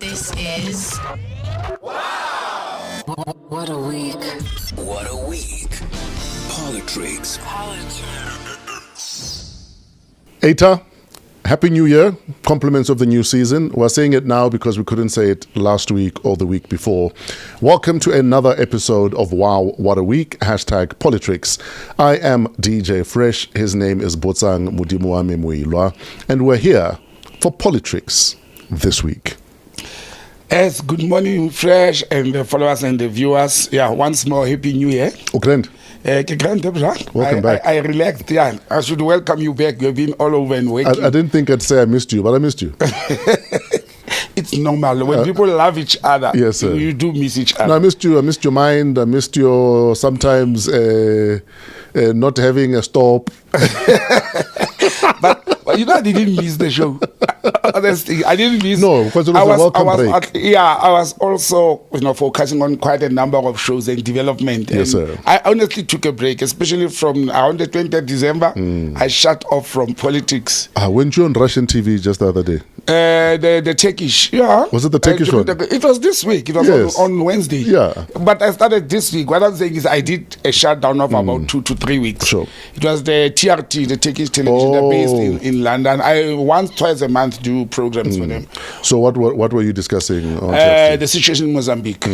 This is WAW. What a week. What a week. PoliTricks. Eta, Happy New Year. Compliments of the new season. We're saying it now because we couldn't say it last week or the week before. Welcome to another episode of WOW What a Week, #PoliTricks. I am DJFRESH. His name is Botsang Modimowame Moiloa. And we're here for PoliTricks this week. Yes, good morning, Fresh, and the followers and the viewers. Yeah, once more, Happy New Year. Welcome back. I relaxed, yeah. I should welcome you back. You've been all over and working. I didn't think I'd say I missed you, but I missed you. It's normal. When people love each other, yes, sir. You do miss each other. No, I missed you. I missed your mind. I missed your sometimes not having a stop. But I didn't miss the show. Honestly, I didn't miss. No, because it was a welcome break. I was also, focusing on quite a number of shows and development. Yes, and sir. I honestly took a break, especially from around the 20th of December. I shut off from politics. Weren't you on Russian TV just the other day? The Turkish, yeah. Was it the Turkish one? It was this week. It was Yes. on Wednesday. Yeah. But I started this week. What I'm saying is I did a shutdown of about 2 to 3 weeks. Sure. It was the TRT, the Turkish television, they're based in London. I twice a month do programs for them. So what were you discussing on TRT? The situation in Mozambique,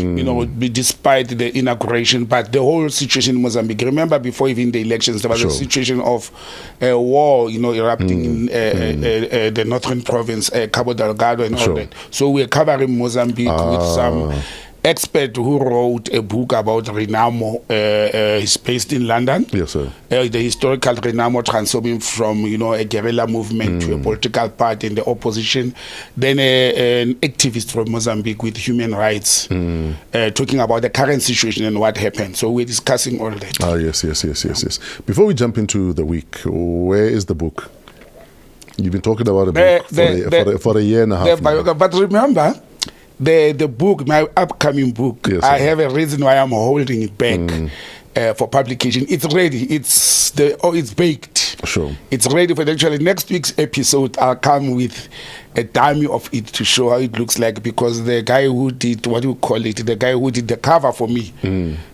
despite the inauguration, but the whole situation in Mozambique. Remember, before even the elections, there was Sure. a situation of war, erupting in the northern province, Cabo Delgado and all Sure. that. So we're covering Mozambique with some expert who wrote a book about Renamo. He's based in London. Yes, sir. The historical Renamo transforming from a guerrilla movement to a political party in the opposition. Then an activist from Mozambique with human rights, talking about the current situation and what happened. So we're discussing all that. Yes. Before we jump into the week, where is the book? You've been talking about a book for a year and a half now. But remember, the book, my upcoming book, Yes, I sir. have a reason why I'm holding it back for publication. It's ready. It's baked. Sure. It's ready for actually next week's episode. I'll come with a dummy of it to show how it looks like, because the guy who did the guy who did the cover for me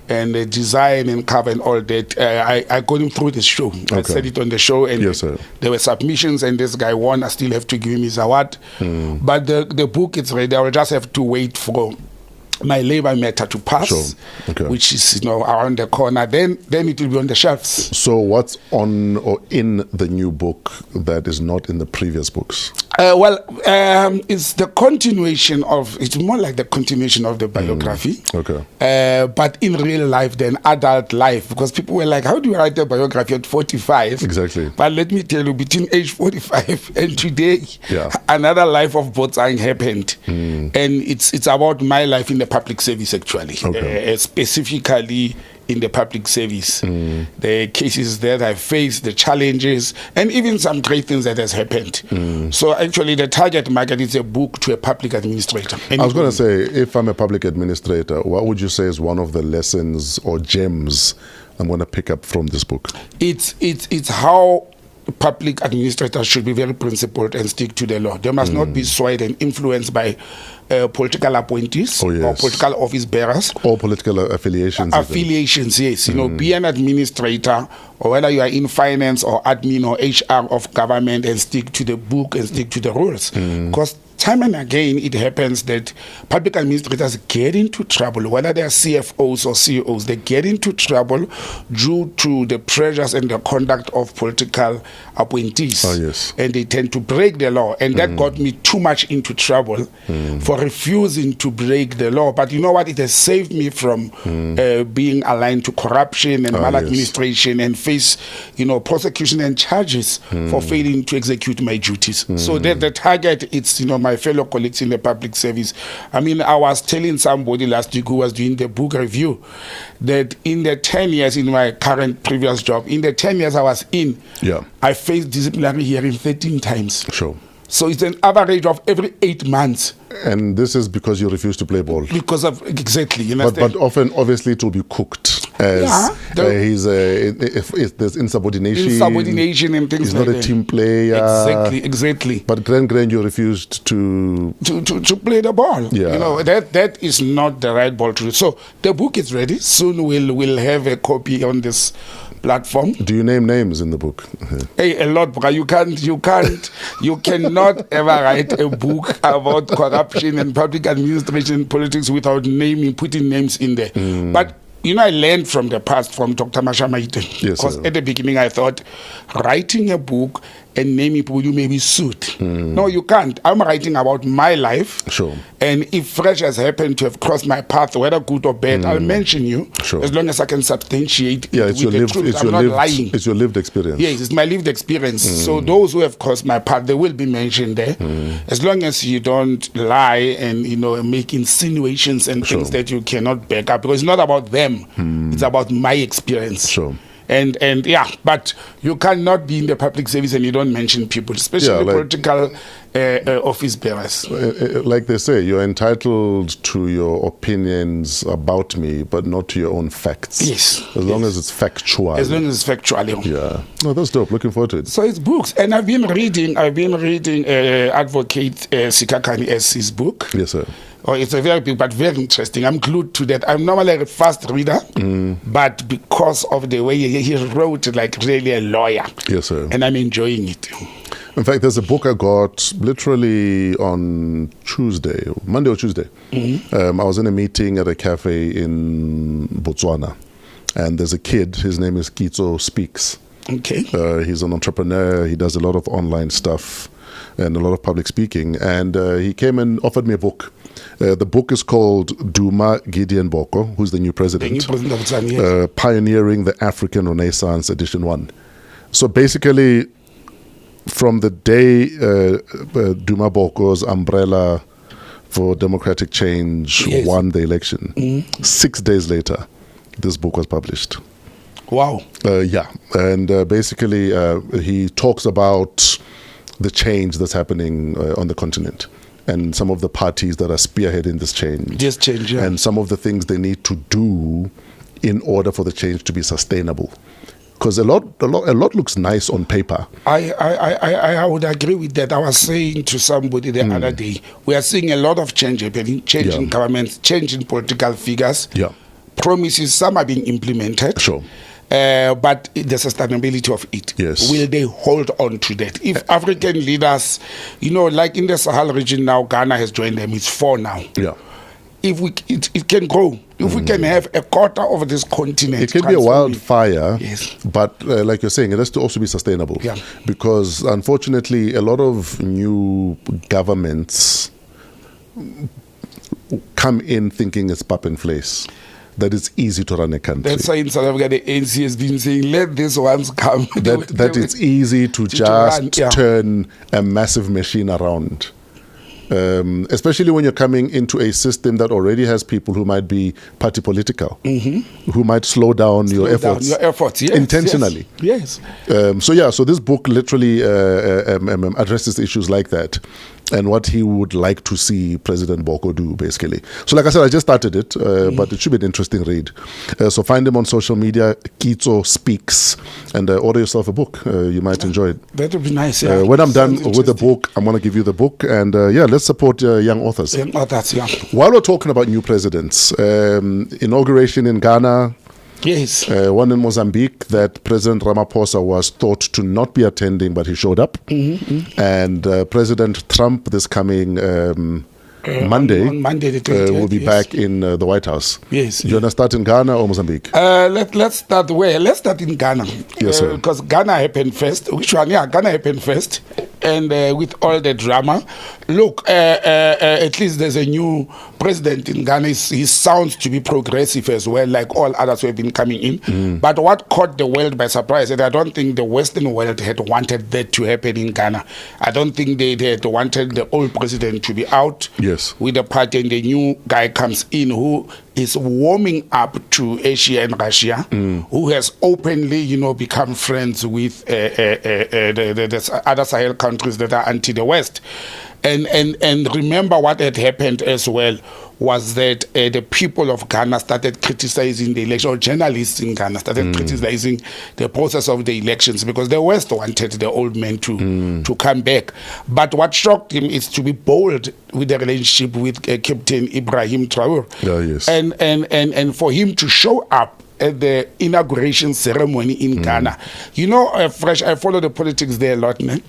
and the design and cover and all that, I got him through the show. I said it on the show, and Yes, sir. there were submissions, and this guy won. I still have to give him his award, but the book is ready. I will just have to wait for my labor matter to pass, Sure. Okay. which is around the corner. Then it will be on the shelves. So what's on or in the new book that is not in the previous books? It's the continuation of. It's more like the continuation of the biography. Okay. But in real life, then adult life, because people were like, "How do you write a biography at 45?" Exactly. But let me tell you, between age 45 and today, Yeah. another life of Botsang happened, and it's about my life in the public service, actually, Okay. specifically in the public service, the cases that I faced, the challenges, and even some great things that has happened. So actually, the target market is a book to a public administrator. I was going to say, if I'm a public administrator, what would you say is one of the lessons or gems I'm going to pick up from this book? It's how public administrators should be very principled and stick to the law. They must not be swayed and influenced by political appointees Oh, yes. or political office bearers. Or political affiliations. even. Affiliations, yes. Be an administrator, or whether you are in finance or admin or HR of government, and stick to the book and stick to the rules. Because time and again, it happens that public administrators get into trouble, whether they are CFOs or CEOs, they get into trouble due to the pressures and the conduct of political appointees. Oh, yes. And they tend to break the law. And that got me too much into trouble for refusing to break the law. But you know what? It has saved me from being aligned to corruption and maladministration and face, prosecution and charges for failing to execute my duties. So the target, it's, my fellow colleagues in the public service. I mean, I was telling somebody last week who was doing the book review that in the 10 years in my current previous job, in the 10 years I was in, I faced disciplinary hearing 13 times. Sure. So it's an average of every 8 months. And this is because you refuse to play ball. Because of, exactly. You understand? But often, obviously, it will be cooked. as if there's insubordination and things he's like not a that. team player. Exactly. But Grand, you refused to play the ball. Yeah. You know, that is not the right ball to do. So the book is ready. Soon we'll have a copy on this platform. Do you name names in the book? Hey, a lot, bro. You cannot ever write a book about corruption and public administration and politics without putting names in there. But you know, I learned from the past from Dr. Masha Maiten. Yes, because at the beginning I thought writing a book and naming people you maybe suit. No, you can't. I'm writing about my life. Sure. And if Fresh has happened to have crossed my path, whether good or bad, I'll mention you. Sure. As long as I can substantiate it's your lived, truth. I'm not lying. It's your lived experience. Yes, it's my lived experience. So those who have crossed my path, they will be mentioned there. As long as you don't lie and make insinuations and things that you cannot back up, because it's not about them. It's about my experience. Sure. And yeah, but you cannot be in the public service and you don't mention people, especially political office bearers. Like they say, you're entitled to your opinions about me, but not to your own facts. Yes. As long as it's factual. As long as it's factual. Yeah. No, that's dope. Looking forward to it. So it's books. And I've been reading Advocate Sikakani S's book. Yes, sir. Oh, it's a very big, but very interesting. I'm glued to that. I'm normally a fast reader, but because of the way he wrote it, like really a lawyer. Yes, sir. And I'm enjoying it. In fact, there's a book I got literally on Monday or Tuesday. I was in a meeting at a cafe in Botswana, and there's a kid. His name is Kitso Speaks. Okay. He's an entrepreneur. He does a lot of online stuff and a lot of public speaking. And he came and offered me a book. The book is called Duma Gideon Boko, who's the new president. The new president of Zambia, yes. Pioneering the African Renaissance, Edition 1. So basically, from the day Duma Boko's umbrella for democratic change won the election, 6 days later, this book was published. Wow. Yeah. And basically, he talks about the change that's happening on the continent and some of the parties that are spearheading this change. This change, yeah. And some of the things they need to do in order for the change to be sustainable. Because a lot looks nice on paper. I would agree with that. I was saying to somebody the other day, we are seeing a lot of change happening, change in governments, change in political figures. Yeah. Promises, some are being implemented. Sure. But the sustainability of it, will they hold on to that? If African leaders, like in the Sahel region now, Ghana has joined them, it's 4 now. Yeah. If it can grow, if we can have a quarter of this continent. It can be a wildfire, yes. But like you're saying, it has to also be sustainable. Yeah. Because unfortunately, a lot of new governments come in thinking it's pap and place. That it's easy to run a country. That's why in South Africa the ANC has been saying, let these ones come. That it's easy to just turn a massive machine around. Especially when you're coming into a system that already has people who might be party political, who might slow down your efforts yes, intentionally. Yes. So this book literally addresses issues like that and what he would like to see President Boko do, basically. So like I said, I just started it, but it should be an interesting read. So find him on social media, Kitso Speaks, and order yourself a book. You might enjoy it. That would be nice, yeah. When I'm done with the book, I'm going to give you the book, and let's support young authors. Young authors, yeah. While we're talking about new presidents, inauguration in Ghana, yes. One in Mozambique that President Ramaphosa was thought to not be attending, but he showed up. And President Trump this coming Monday, on Monday the 28th, will be back in the White House. Yes. You want to start in Ghana or Mozambique? Let's start where? Let's start in Ghana. Yes, sir. Because Ghana happened first. Which one? Yeah, Ghana happened first. And with all the drama, look, at least there's a new president in Ghana. He sounds to be progressive as well, like all others who have been coming in. But what caught the world by surprise, and I don't think the Western world had wanted that to happen in Ghana. I don't think they had wanted the old president to be out with the party, and the new guy comes in who is warming up to Asia and Russia, who has openly, become friends with the other Sahel countries that are anti the West. And remember what had happened as well was that the people of Ghana started criticizing the election, or journalists in Ghana started criticizing the process of the elections, because the West wanted the old man to come back. But what shocked him is to be bold with the relationship with Captain Ibrahim Traore. Yes. And for him to show up at the inauguration ceremony in Ghana. You know, Fresh, I follow the politics there a lot, man.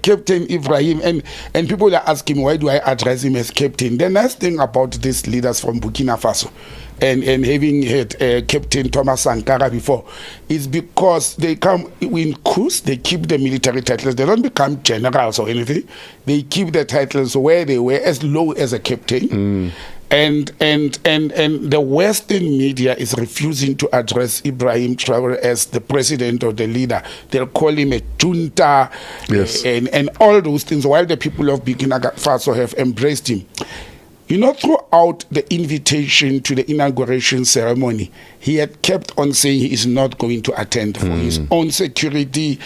Captain Ibrahim, and people are asking, why do I address him as captain? The nice thing about these leaders from Burkina Faso and having had Captain Thomas Sankara before is because they come in coups, they keep the military titles, they don't become generals or anything, they keep the titles where they were, as low as a captain. And the Western media is refusing to address Ibrahim Traore as the president or the leader. They'll call him a junta, yes, and all those things, while the people of Burkina Faso have embraced him. You know, throughout the invitation to the inauguration ceremony, he had kept on saying he is not going to attend for his own security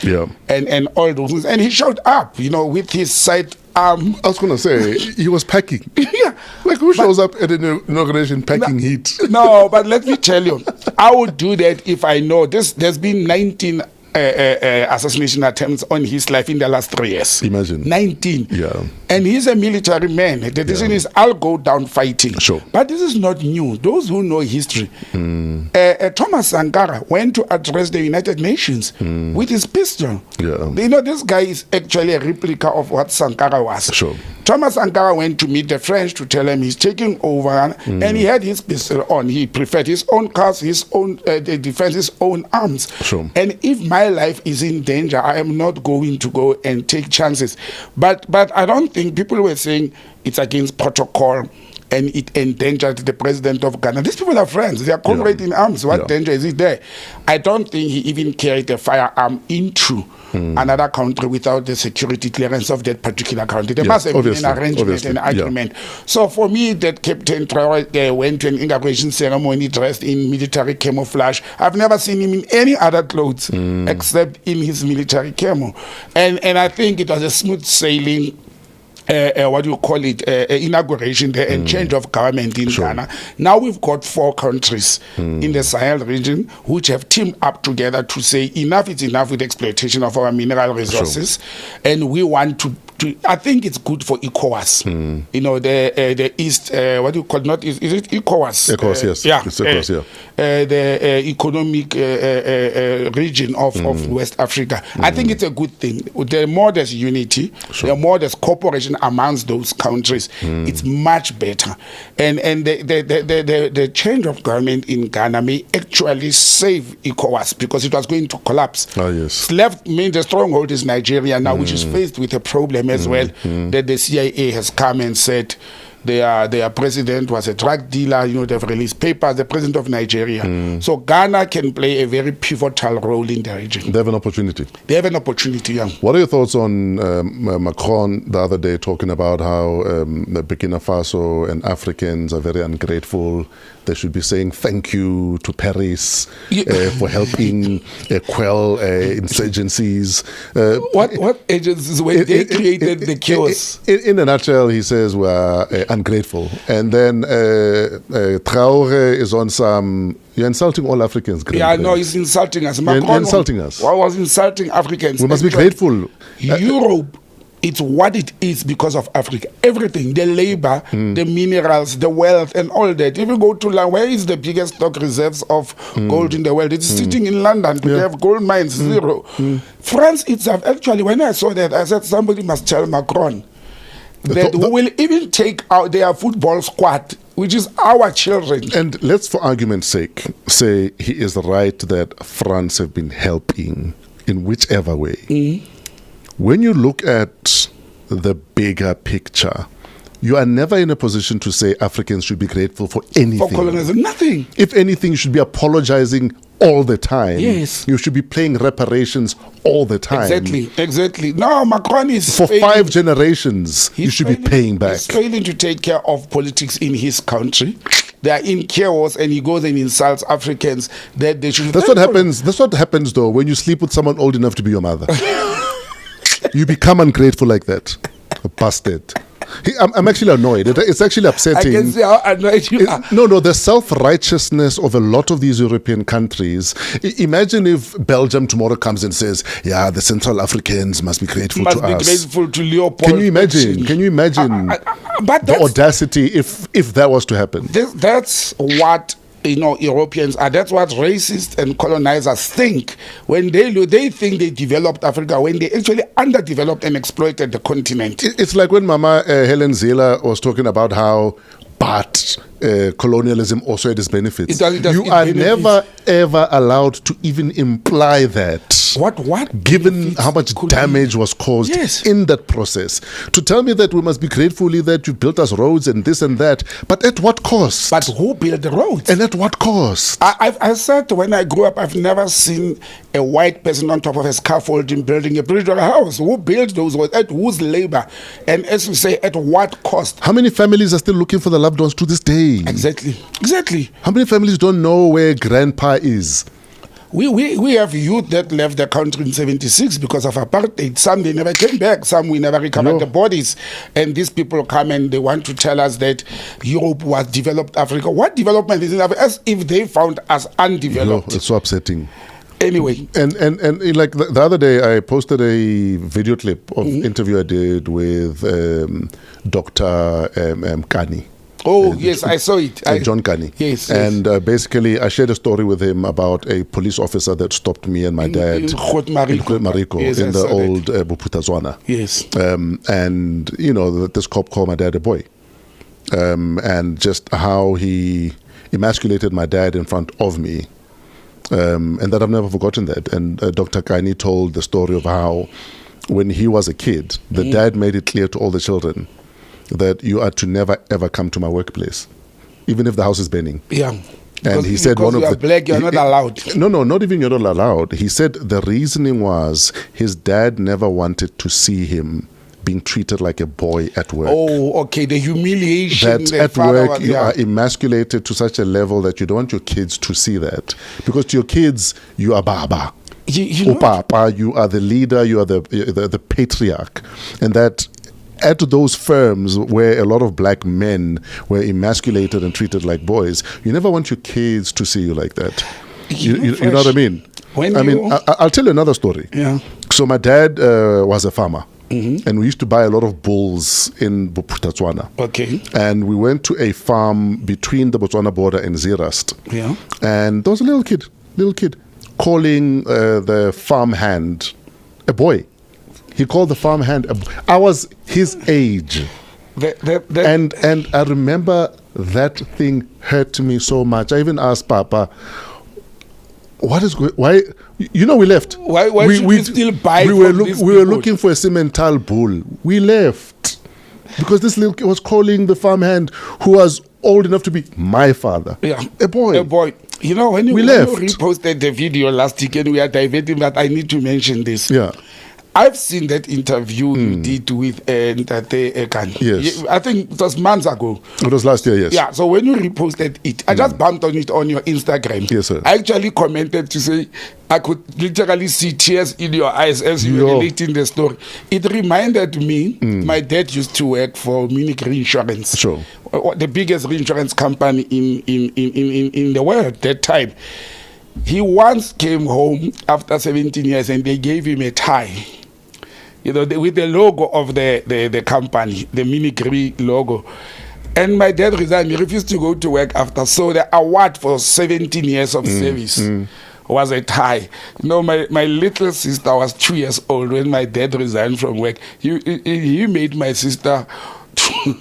and all those things. And he showed up, you know, with his side arm. I was going to say, he was packing. Yeah. Like, who shows up at an inauguration packing heat? No, but let me tell you, I would do that if I know this. There's been 19 assassination attempts on his life in the last 3 years. Imagine. 19. Yeah. And he's a military man. The decision is, I'll go down fighting. Sure. But this is not new. Those who know history, Thomas Sankara went to address the United Nations with his pistol. Yeah. You know, this guy is actually a replica of what Sankara was. Sure. Thomas Sankara went to meet the French to tell him he's taking over, and he had his pistol on. He preferred his own cars, his own defense, his own arms. Sure. And if my life is in danger, I am not going to go and take chances. But I don't think people were saying it's against protocol and it endangered the president of Ghana. These people are friends. They are comrades in arms. What danger is it there? I don't think he even carried a firearm into another country without the security clearance of that particular country. There must have been an arrangement and agreement. So for me, that Captain Traore went to an inauguration ceremony dressed in military camouflage. I've never seen him in any other clothes except in his military camo. And I think it was a smooth sailing inauguration there and change of government in Ghana. Now we've got 4 countries in the Sahel region which have teamed up together to say enough is enough with exploitation of our mineral resources, and we want to I think it's good for ECOWAS. You know, the East, what do you call, not is it ECOWAS? ECOWAS, yes. Yeah. It's ECOWAS, the economic region of West Africa. I think it's a good thing. The more there's unity, the more there's cooperation amongst those countries, it's much better. And the change of government in Ghana may actually save ECOWAS, because it was going to collapse. Yes. Left, the stronghold is Nigeria now, which is faced with a problem as well, that the CIA has come and said their president was a drug dealer. You know, they've released papers, the president of Nigeria. So Ghana can play a very pivotal role in the region. They have an opportunity. They have an opportunity, yeah. What are your thoughts on Macron the other day talking about how Burkina Faso and Africans are very ungrateful? They should be saying thank you to Paris for helping quell insurgencies. What agencies were they created the chaos? In a nutshell, he says we're ungrateful. And then Traore is on some, you're insulting all Africans. Yeah, no, he's insulting us. Macron you're insulting us. Was insulting Africans. We must be grateful. Europe, it's what it is because of Africa. Everything, the labor, the minerals, the wealth, and all that. If you go to land, where is the biggest stock reserves of gold in the world? It's sitting in London. We have gold mines, zero. France itself, actually, when I saw that, I said somebody must tell Macron that we will even take out their football squad, which is our children. And let's, for argument's sake, say he is right that France have been helping in whichever way. When you look at the bigger picture, you are never in a position to say Africans should be grateful for anything. For colonialism, nothing. If anything, you should be apologizing all the time. Yes. You should be paying reparations all the time. Exactly. No, Macron is for failing. 5 generations, you should be paying back. He's failing to take care of politics in his country. They are in chaos, and he goes and insults Africans that they should. That's what happens. That's what happens, though, when you sleep with someone old enough to be your mother. You become ungrateful like that. Bastard. I'm actually annoyed. It's actually upsetting. I can see how annoyed you are. No, the self-righteousness of a lot of these European countries. Imagine if Belgium tomorrow comes and says, yeah, the Central Africans must be grateful to us. Must be grateful to Leopold. Can you imagine but the audacity if that was to happen? That's what Europeans are. That's what racists and colonizers think when they think they developed Africa when they actually underdeveloped and exploited the continent. It's like when Mama Helen Ziller was talking about how colonialism also had its benefits. You are never ever allowed to even imply that. What? Given how much damage was caused in that process. To tell me that we must be gratefully that you built us roads and this and that, but at what cost? But who built the roads? And at what cost? I said when I grew up, I've never seen a white person on top of a scaffolding building a bridge or a house. Who built those roads? At whose labor? And as we say, at what cost? How many families are still looking for the loved ones to this day? Exactly. How many families don't know where grandpa is? We have youth that left the country in 76 because of apartheid. Some, they never came back. Some, we never recovered the bodies. And these people come and they want to tell us that Europe was developed Africa. What development is in Africa? As if they found us undeveloped. It's so upsetting. Anyway. And like the other day, I posted a video clip of interview I did with Dr. Kani. Oh, yes, I saw it. John Kani. Yes. And basically, I shared a story with him about a police officer that stopped me and my dad in Mariko, yes, in the old Buputazwana. Yes. And, this cop called my dad a boy. And just how he emasculated my dad in front of me. And that I've never forgotten that. And Dr. Kani told the story of how when he was a kid, the dad made it clear to all the children that you are to never ever come to my workplace, even if the house is burning. Yeah. And he said one of the black, you're not allowed. No, not even you're not allowed. He said the reasoning was his dad never wanted to see him being treated like a boy at work. Oh, okay. The humiliation. That at work you are emasculated to such a level that you don't want your kids to see that, because to your kids you are baba. Papa, you are the leader. You are the patriarch, and that. At those firms where a lot of black men were emasculated and treated like boys, you never want your kids to see you like that. You know what I mean? I'll tell you another story. Yeah. So my dad was a farmer, and we used to buy a lot of bulls in Botswana. Okay. And we went to a farm between the Botswana border and Zeerast. Yeah. And there was a little kid calling the farm hand a boy. He called the farmhand. I was his age, and I remember that thing hurt me so much. I even asked Papa, "What is why?" We left. Why should we still buy? We were looking for a Simmental bull. We left because this little kid was calling the farmhand who was old enough to be my father. Yeah, a boy. When you left. reposted the video last week and we are diverting, but I need to mention this. Yeah. I've seen that interview you did with Ntate Ekani. Yes. I think it was months ago. It was last year, yes. Yeah, so when you reposted it, I just bumped on it on your Instagram. Yes, sir. I actually commented to say, I could literally see tears in your eyes as you were relating the story. It reminded me, my dad used to work for Munich Reinsurance. Sure. The biggest reinsurance company in the world at that time. He once came home after 17 years and they gave him a tie. With the logo of the company, the Mini logo. And my dad resigned. He refused to go to work after. So the award for 17 years of service was a tie. My little sister was 2 years old when my dad resigned from work. He made my sister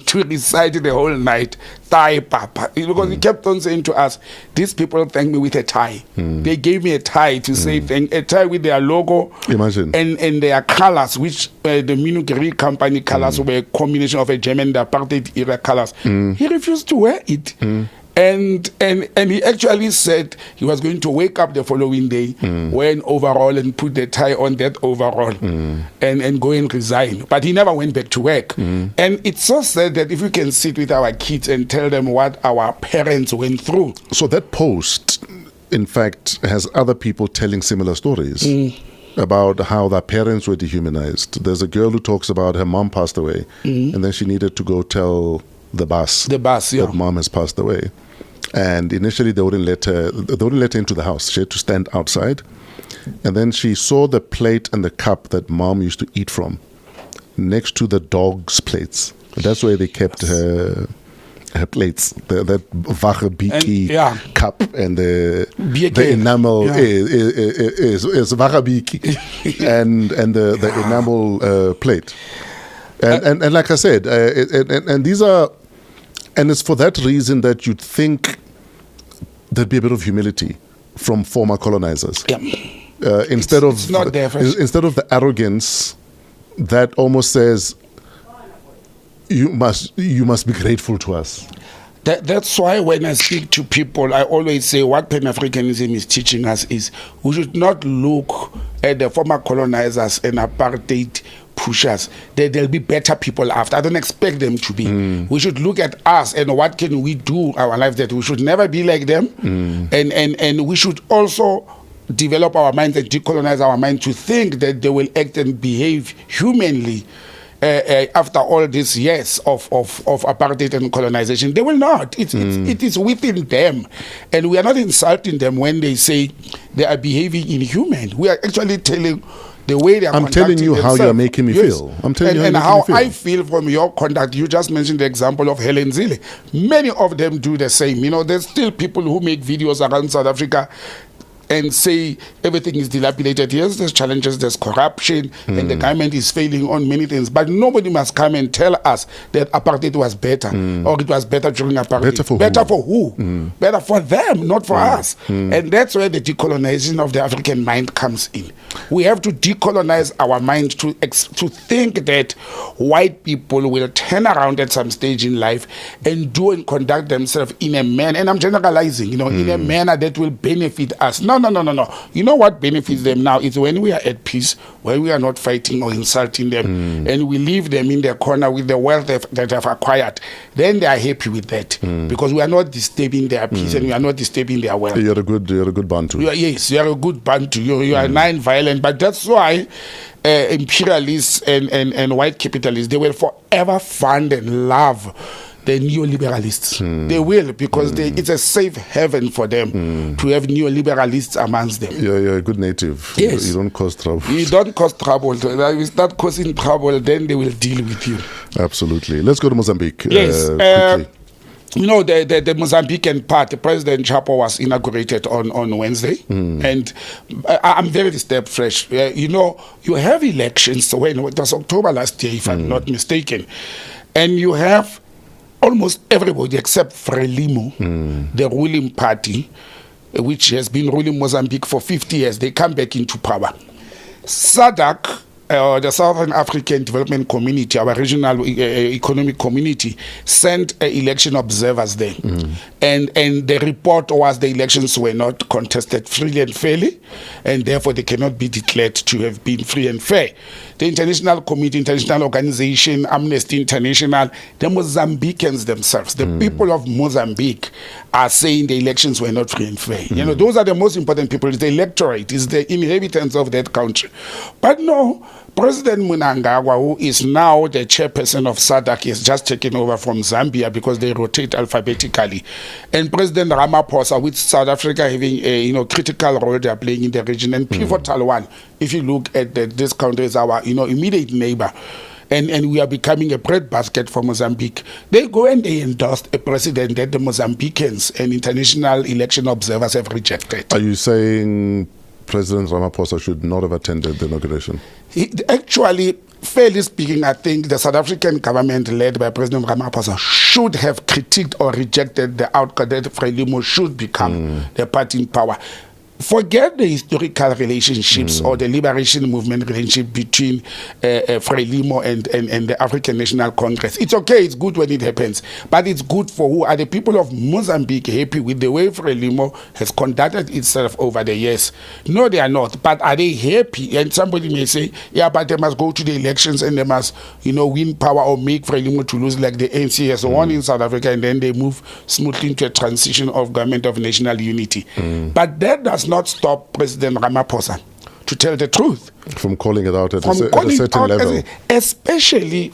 to recite the whole night, tie papa, because he kept on saying to us, these people thank me with a tie. They gave me a tie to say thank, a tie with their logo. Imagine. And their colors, which the Minugri company colors were a combination of a German apartheid era colors. He refused to wear it. And he actually said he was going to wake up the following day, wear an overall and put the tie on that overall and go and resign. But he never went back to work. And it's so sad that if we can sit with our kids and tell them what our parents went through. So that post, in fact, has other people telling similar stories. about how their parents were dehumanized. There's a girl who talks about her mom passed away, and then she needed to go tell the boss that mom has passed away. And initially they wouldn't let her into the house. She had to stand outside. And then she saw the plate and the cup that mom used to eat from next to the dog's plates. That's where they kept her plates, that Wachabiki cup and the enamel is Wachabiki and the enamel plate. And like I said, and these are, and it's for that reason that you'd think there'd be a bit of humility from former colonizers. Instead of the arrogance that almost says you must be grateful to us. That's why when I speak to people, I always say what Pan-Africanism is teaching us is we should not look at the former colonizers and apartheid pushers. There'll be better people after. I don't expect them to be. We should look at us and what can we do our life that we should never be like them. And we should also develop our minds and decolonize our mind to think that they will act and behave humanly after all these years of apartheid and colonization. They will not. It is within them. And we are not insulting them when they say they are behaving inhuman. We are actually telling the way they are conducting telling you themselves. How you are making me feel. I'm telling you how I feel from your conduct. You just mentioned the example of Helen Zille. Many of them do the same. You know, there's still people who make videos around South Africa and say everything is dilapidated. Yes, there's challenges, there's corruption, and the government is failing on many things. But nobody must come and tell us that apartheid was better, or it was better during apartheid. Better for who? Better for them, not for us. And that's where the decolonization of the African mind comes in. We have to decolonize our mind to think that white people will turn around at some stage in life and do and conduct themselves in a manner, and I'm generalizing, in a manner that will benefit us. No. You know what benefits them now is when we are at peace, when we are not fighting or insulting them, and we leave them in their corner with the wealth that they have acquired. Then they are happy with that because we are not disturbing their peace and we are not disturbing their wealth. You're a good Bantu. Yes, you are a good Bantu. You are non-violent, but that's why imperialists and white capitalists, they will forever fund and love the neoliberalists. They will, because it's a safe haven for them to have neoliberalists amongst them. You're a good native. Yes. You don't cause trouble. You don't cause trouble. If you start causing trouble, then they will deal with you. Absolutely. Let's go to Mozambique. Yes. Quickly. The Mozambican part, President Chapo was inaugurated on Wednesday, and I'm very disturbed, Fresh. You have elections when it was October last year, if I'm not mistaken, and you have almost everybody except Frelimo, the ruling party, which has been ruling Mozambique for 50 years, they come back into power. SADC, the Southern African Development Community, our regional economic community, sent election observers there. And the report was the elections were not contested freely and fairly, and therefore they cannot be declared to have been free and fair. The international community, international organization, Amnesty International, the Mozambicans themselves, the people of Mozambique are saying the elections were not free and fair. Those are the most important people. It's the electorate, it's the inhabitants of that country. But no, President Mnangagwa, who is now the chairperson of SADC, has just taken over from Zambia because they rotate alphabetically. And President Ramaphosa, with South Africa having a critical role they are playing in the region, and pivotal one, if you look at this country as our immediate neighbor, and we are becoming a breadbasket for Mozambique. They go and they endorsed a president that the Mozambicans and international election observers have rejected. Are you saying President Ramaphosa should not have attended the inauguration? Actually, fairly speaking, I think the South African government led by President Ramaphosa should have critiqued or rejected the outcome that Frelimo should become the party in power. Forget the historical relationships or the liberation movement relationship between Frelimo and the African National Congress. It's okay, it's good when it happens, but it's good for who? Are the people of Mozambique happy with the way Frelimo has conducted itself over the years? No, they are not. But are they happy? And somebody may say, yeah, but they must go to the elections and they must, win power or make Frelimo to lose like the ANC has won in South Africa, and then they move smoothly into a transition of government of national unity. But that does not stop President Ramaphosa to tell the truth. From calling it out at a Calling certain out level. especially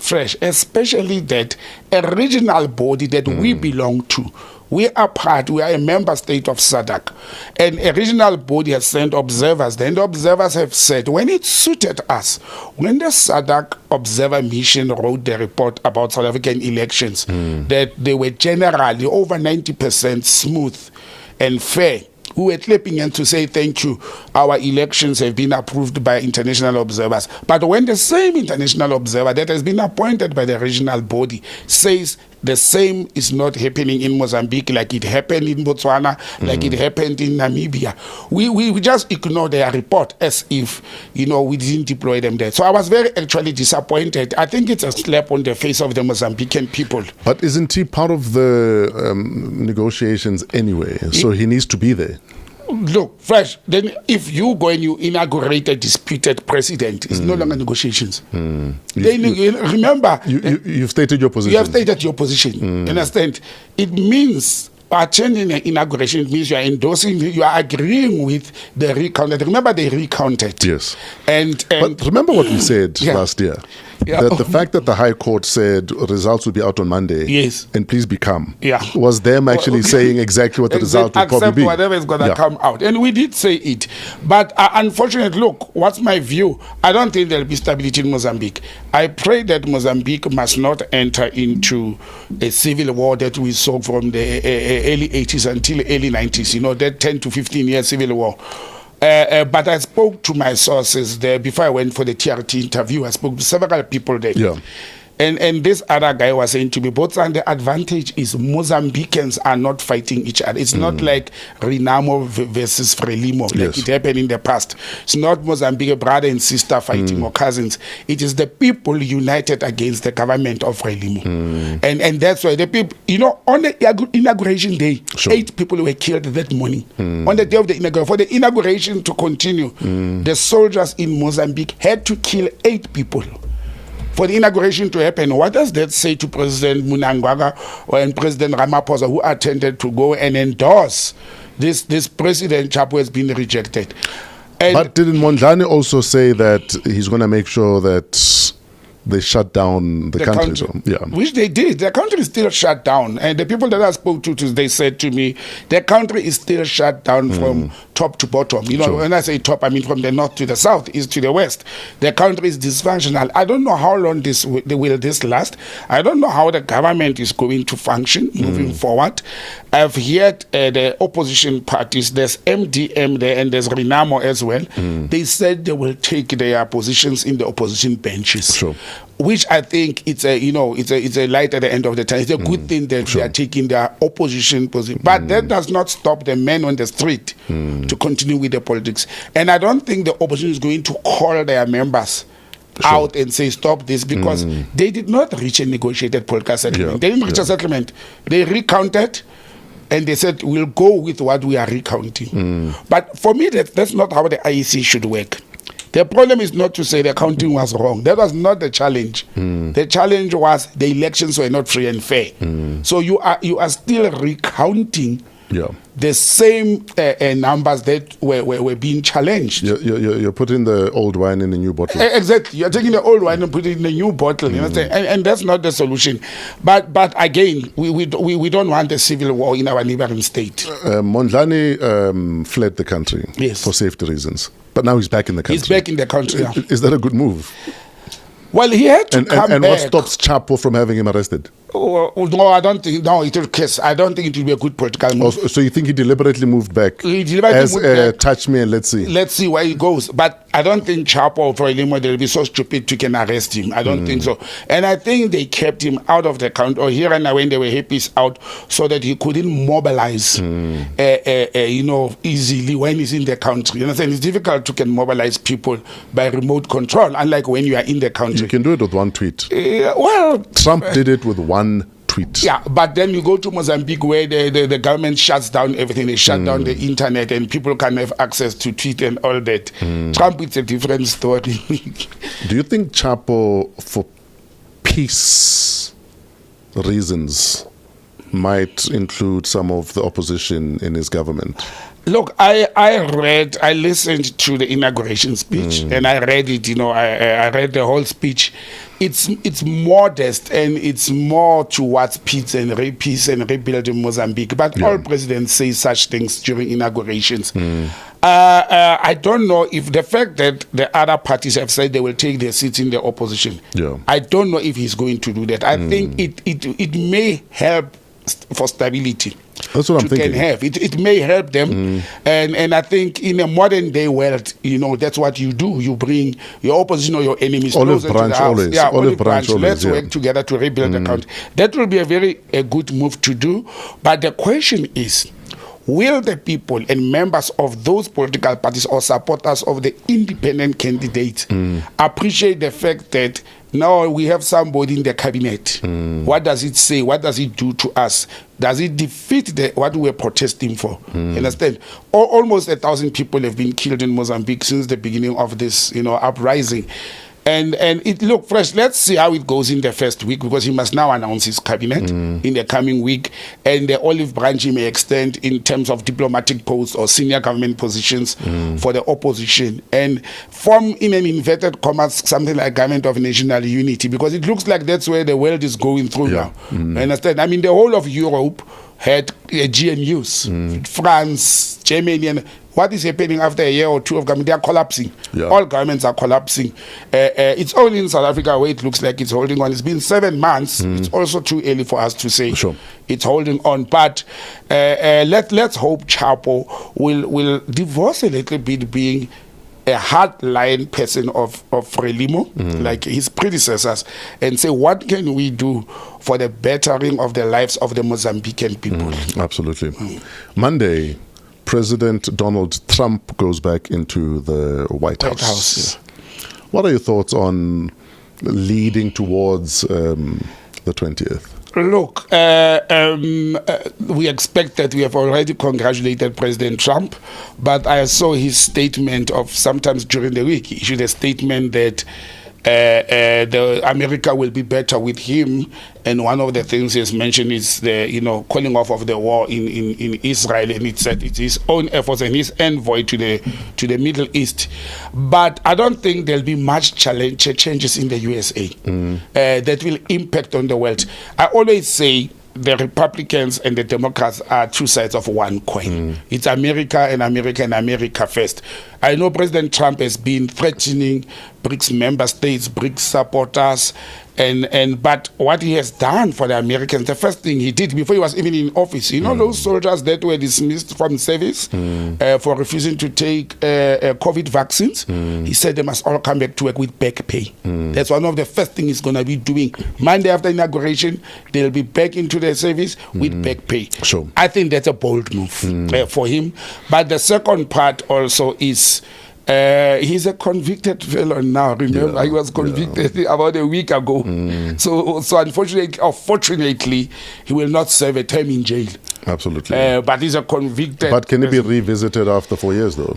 that a regional body that we belong to, we are a member state of SADC, and a regional body has sent observers. Then the observers have said, when it suited us, when the SADC observer mission wrote the report about South African elections, that they were generally over 90% smooth and fair, we were clapping and to say thank you, our elections have been approved by international observers. But when the same international observer that has been appointed by the regional body says the same is not happening in Mozambique like it happened in Botswana, like it happened in Namibia, we just ignore their report as if, we didn't deploy them there. So I was very actually disappointed. I think it's a slap on the face of the Mozambican people. But isn't he part of the negotiations anyway? So he needs to be there. Look, Fresh, then if you go and you inaugurate a disputed president, it's no longer negotiations. Remember, you've stated your position. You have stated your position. You understand? It means attending an inauguration, it means you are endorsing, you are agreeing with the recounted. Remember, they recounted. Yes. And but remember what we said last year? Yeah. That the fact that the High Court said results will be out on Monday, yes, and please be calm, yeah, was them actually saying exactly what the result would probably be. Whatever is going to come out. And we did say it. But unfortunately, look, what's my view? I don't think there will be stability in Mozambique. I pray that Mozambique must not enter into a civil war that we saw from the early 80s until early 90s, that 10 to 15 year civil war. But I spoke to my sources there before I went for the TRT interview. I spoke to several people there. Yeah. And this other guy was saying to me, Botsang, the advantage is Mozambicans are not fighting each other. It's not like Renamo versus Frelimo, like it happened in the past. It's not Mozambique brother and sister fighting or cousins. It is the people united against the government of Frelimo. And that's why the people, on the inauguration day, 8 people were killed that morning. On the day of the inauguration, for the inauguration to continue, the soldiers in Mozambique had to kill 8 people for the inauguration to happen. What does that say to President Mnangagwa and President Ramaphosa, who attended to go and endorse this President Chapo has been rejected? But didn't Mondlane also say that he's going to make sure that they shut down the country? So, which they did. The country is still shut down. And the people that I spoke to, they said to me, the country is still shut down from top to bottom. When I say top, I mean from the north to the south, east to the west. The country is dysfunctional. I don't know how long this will last. I don't know how the government is going to function moving forward. I've heard the opposition parties, there's MDM there and there's Renamo as well. They said they will take their positions in the opposition benches. Which I think it's a light at the end of the tunnel. It's a good thing that they are taking their opposition position. But that does not stop the men on the street to continue with the politics. And I don't think the opposition is going to call their members out and say stop this, because they did not reach a negotiated political settlement. They didn't reach a settlement. They recounted and they said we'll go with what we are recounting. But for me, that's not how the IEC should work. The problem is not to say the counting was wrong. That was not the challenge. The challenge was the elections were not free and fair. So you are still recounting the same numbers that were being challenged. You're putting the old wine in a new bottle. Exactly. You're taking the old wine and putting it in a new bottle. You understand? And that's not the solution. But again, we don't want a civil war in our neighboring state. Mondlane fled the country for safety reasons. But now he's back in the country. He's back in the country. Is that a good move? Well, he had to come back. And what stops Chapo from having him arrested? No, I don't think. No, it will case. I don't think it will be a good political move. So you think he deliberately moved back? He deliberately moved back. Touch me and let's see. Let's see where he goes. But I don't think Chapo or Frelimo, they'll be so stupid to can arrest him. I don't think so. And I think they kept him out of the country, or here and now when they were happy out, so that he couldn't mobilize, easily when he's in the country. You understand? It's difficult to can mobilize people by remote control, unlike when you are in the country. You can do it with one tweet. Trump did it with one tweet. Yeah, but then you go to Mozambique where the government shuts down everything. They shut down the internet and people can have access to tweet and all that. Trump, it's a different story. Do you think Chapo, for peace reasons, might include some of the opposition in his government? Look, I listened to the inauguration speech and I read it, I read the whole speech. It's modest and it's more towards peace and rebuilding Mozambique. But all presidents say such things during inaugurations. I don't know if the fact that the other parties have said they will take their seats in the opposition, I don't know if he's going to do that. I think it may help for stability. That's what I'm thinking. It may help them, and I think in a modern day world, that's what you do. You bring your opposition or your enemies closer to the house. Olive branch. Let's work together to rebuild the country. That will be a good move to do. But the question is, will the people and members of those political parties or supporters of the independent candidates appreciate the fact that now we have somebody in the cabinet? What does it say? What does it do to us? Does it defeat what we're protesting for? Understand? Almost 1,000 people have been killed in Mozambique since the beginning of this, uprising. And look, Fresh, let's see how it goes in the first week, because he must now announce his cabinet in the coming week, and the olive branch may extend in terms of diplomatic posts or senior government positions for the opposition, and form, in an inverted commas, something like government of national unity, because it looks like that's where the world is going through now. Understand? I mean, the whole of Europe had GNUs, France, Germany, and what is happening after a year or two of government? They are collapsing. All governments are collapsing. It's only in South Africa where it looks like it's holding on. It's been 7 months. It's also too early for us to say it's holding on. But let's hope Chapo will divorce a little bit, being a hardline person of Frelimo, like his predecessors, and say, what can we do for the bettering of the lives of the Mozambican people? Absolutely. Monday, President Donald Trump goes back into the White House. What are your thoughts on leading towards the 20th? Look, we expect that we have already congratulated President Trump, but I saw his statement of sometimes during the week. He issued a statement that America will be better with him, and one of the things he has mentioned is the calling off of the war in Israel, and it said it's his own efforts and his envoy to the Middle East. But I don't think there'll be much changes in the USA that will impact on the world. I always say the Republicans and the Democrats are two sides of one coin. It's America and America and America first. I know President Trump has been threatening BRICS member states, BRICS supporters, but what he has done for the Americans, the first thing he did before he was even in office, those soldiers that were dismissed from service for refusing to take COVID vaccines, he said they must all come back to work with back pay. That's one of the first things he's going to be doing. Monday after inauguration, they'll be back into their service with back pay. I think that's a bold move for him. But the second part also is, he's a convicted felon now. Remember, he was convicted about a week ago. So unfortunately, or fortunately, he will not serve a term in jail. Absolutely. But he's a convicted. But can it be revisited after 4 years, though?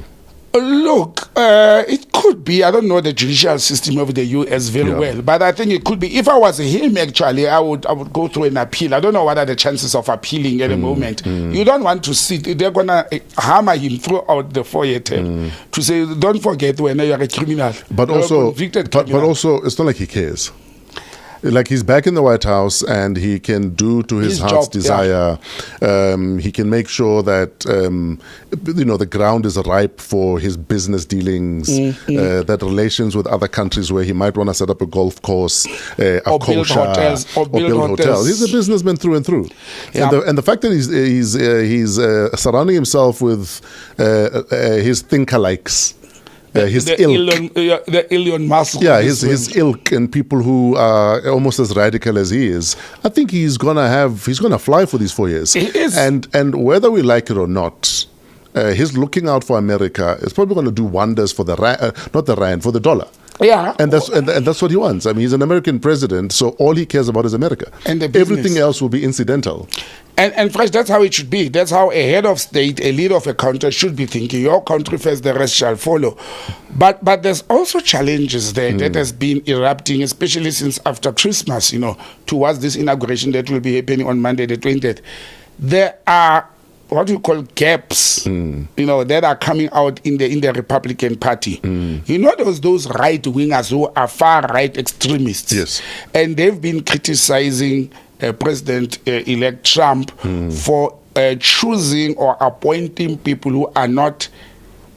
Look, it could be. I don't know the judicial system of the U.S. very well, but I think it could be. If I was him, actually, I would go through an appeal. I don't know what are the chances of appealing at the moment. You don't want to sit. They're going to hammer him throughout the 4-year term to say, don't forget when you're a criminal. But also, but also, it's not like he cares. Like, he's back in the White House and he can do to his heart's desire. He can make sure that the ground is ripe for his business dealings, that relations with other countries where he might want to set up a golf course, or build hotels, or build hotels. He's a businessman through and through. And the fact that he's surrounding himself with his thinker-likes, his ilk. The Elon Musk. His ilk, and people who are almost as radical as he is. I think he's gonna fly for these 4 years. He is. And whether we like it or not, his looking out for America is probably going to do wonders for the for the dollar. And that's what he wants. I mean, he's an American president, so all he cares about is America. And everything else will be incidental. And Fresh, that's how it should be. That's how a head of state, a leader of a country should be thinking. Your country first, the rest shall follow. But there's also challenges there that has been erupting, especially since after Christmas, towards this inauguration that will be happening on Monday the 20th. There are what you call gaps, that are coming out in the Republican Party. You know, those right wingers who are far right extremists. Yes. And they've been criticizing President-elect Trump for choosing or appointing people who are not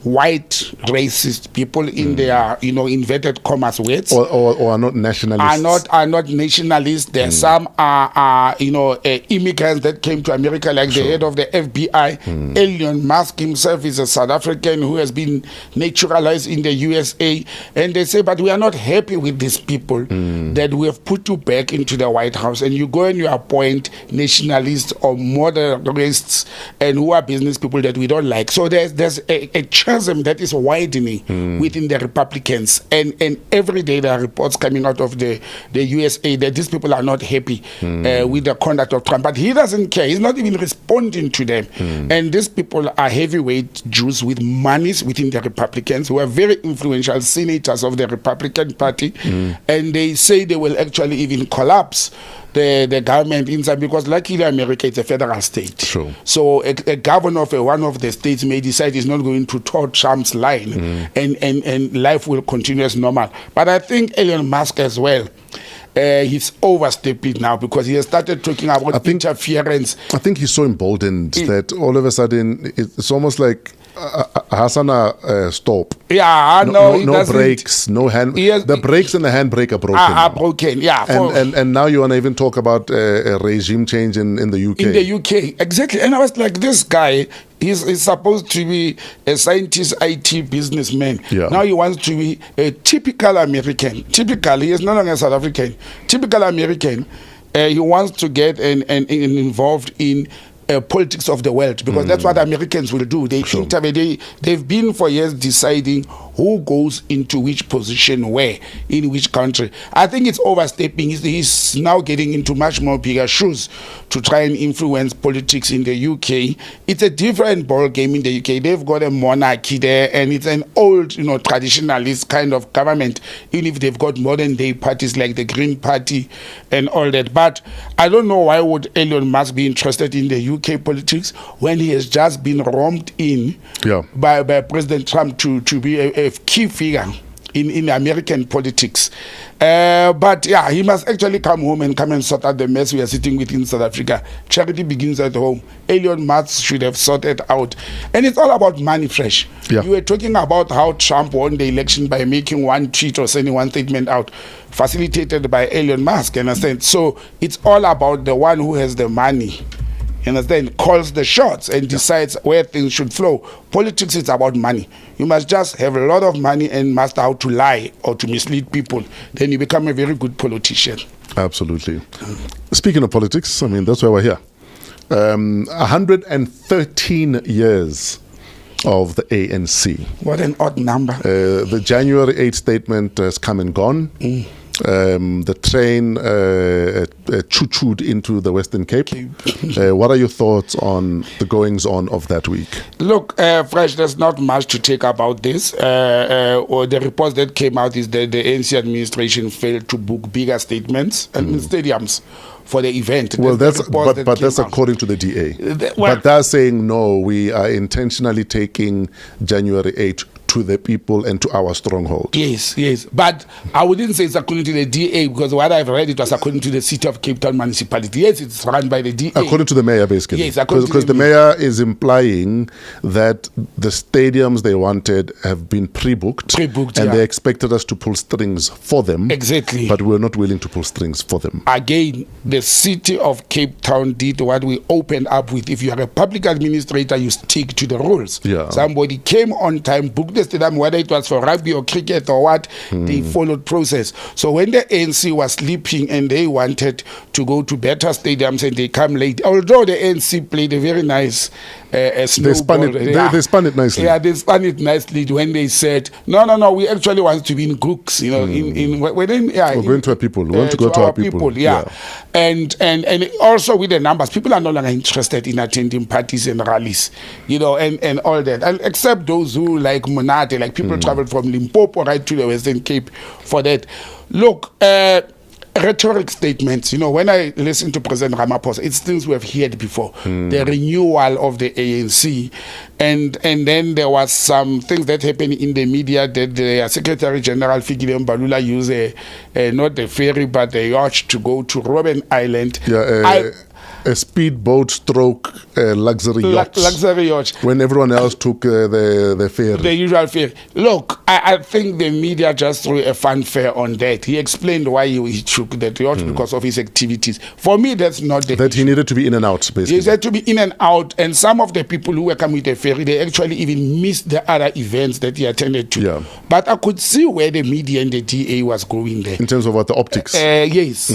white racist people in their inverted commas words, or are not nationalists, are not nationalists. There some are immigrants that came to America, like the head of the FBI, Elon Musk himself is a South African who has been naturalized in the USA, and they say, but we are not happy with these people that we have put you back into the White House, and you go and you appoint nationalists or moderates and who are business people that we don't like. So there's a that is widening within the Republicans, and every day there are reports coming out of the USA that these people are not happy with the conduct of Trump, but he doesn't care. He's not even responding to them. And these people are heavyweight Jews with monies within the Republicans who are very influential senators of the Republican Party, and they say they will actually even collapse the government inside, because luckily America is a federal state. True. So a governor of one of the states may decide he's not going to toe Trump's line, and life will continue as normal. But I think Elon Musk as well, he's overstepping now, because he has started talking about interference. I think he's so emboldened that all of a sudden it's almost like Hasana stop. Yeah, no brakes, no hand. The brakes and the handbrake are broken. Are broken, yeah. And now you want to even talk about a regime change in the UK. In the UK, exactly. And I was like, this guy, he's supposed to be a scientist, IT businessman. Yeah. Now he wants to be a typical American. Typical, he is no longer South African. Typical American. He wants to get involved in politics of the world, because that's what Americans will do. They interview. They've been for years deciding who goes into which position where in which country. I think it's overstepping. He's now getting into much more bigger shoes to try and influence politics in the UK. It's a different ball game in the UK. They've got a monarchy there, and it's an old, traditionalist kind of government, even if they've got modern day parties like the Green Party and all that. But I don't know why would Elon Musk be interested in the UK politics when he has just been romped in by President Trump to be a key figure in American politics. But yeah, he must actually come home and come and sort out the mess we are sitting with in South Africa. Charity begins at home. Elon Musk should have sorted out. And it's all about money, Fresh. Yeah. You were talking about how Trump won the election by making one tweet or sending one statement out, facilitated by Elon Musk, understand? So it's all about the one who has the money, understand, calls the shots and decides where things should flow. Politics is about money. You must just have a lot of money and master how to lie or to mislead people. Then you become a very good politician. Absolutely. Speaking of politics, I mean, that's why we're here. 113 years of the ANC. What an odd number. The January 8th statement has come and gone. The train choo-chooed into the Western Cape. What are your thoughts on the goings-on of that week? Look, Fresh, there's not much to take about this. Or the reports that came out is that the ANC administration failed to book bigger statements and stadiums for the event. Well, that's according to the DA. But they're saying, no, we are intentionally taking January 8th to the people and to our stronghold. Yes. But I wouldn't say it's according to the DA, because what I've read, it was according to the City of Cape Town municipality. Yes, it's run by the DA. According to the mayor, basically. Yes, according because the mayor is implying that the stadiums they wanted have been pre-booked, and they expected us to pull strings for them. Exactly. But we're not willing to pull strings for them. Again, the City of Cape Town did what we opened up with. If you are a public administrator, you stick to the rules. Yeah. Somebody came on time, booked the stadium, whether it was for rugby or cricket or what, they followed process. So when the ANC was sleeping and they wanted to go to better stadiums and they come late, although the ANC played a very nice snowball. They spun it nicely. Yeah, they spun it nicely when they said, no, we actually want to win Gooks. We're going to our people. We want to go to our people. Yeah. And also with the numbers, people are no longer interested in attending parties and rallies, and all that. And except those who like Monate, like people travel from Limpopo right to the Western Cape for that. Look, rhetoric statements. When I listen to President Ramaphosa, it's things we have heard before. The renewal of the ANC, and then there was some things that happened in the media that the Secretary General Fikile Mbalula used not the ferry but the yacht to go to Robben Island. A speedboat stroke luxury yacht. Luxury yacht. When everyone else took the ferry. The usual ferry. Look, I think the media just threw a fanfare on that. He explained why he took that yacht because of his activities. For me, that's not the That issue. He needed to be in and out, basically. He had to be in and out. And some of the people who were coming with the ferry, they actually even missed the other events that he attended to. Yeah. But I could see where the media and the DA was going there. In terms of what the optics? Yes.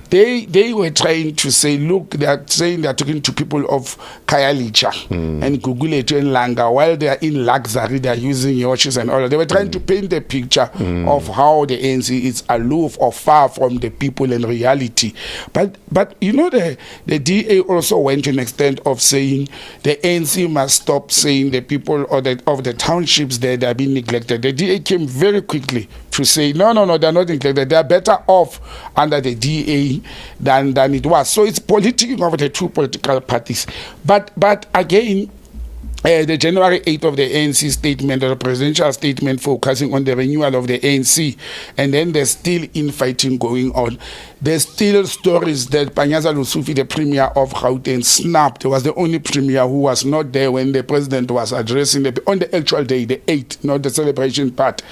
They were trying to say, look, they are saying they are talking to people of Kayalicha and Guguletu and Langa. While they are in luxury, they are using yachts and all that. They were trying to paint a picture of how the ANC is aloof or far from the people and reality. But the DA also went to an extent of saying the ANC must stop saying the people of the townships there they are being neglected. The DA came very quickly to say, no, they're not neglected. They are better off under the DA than it was. So it's politicking of the two political parties. But again, the January 8th of the ANC statement, the presidential statement focusing on the renewal of the ANC, and then there's still infighting going on. There's still stories that Panyaza Lusufi, the premier of Gauteng, snapped. He was the only premier who was not there when the president was addressing on the actual day, the 8th, not the celebration part.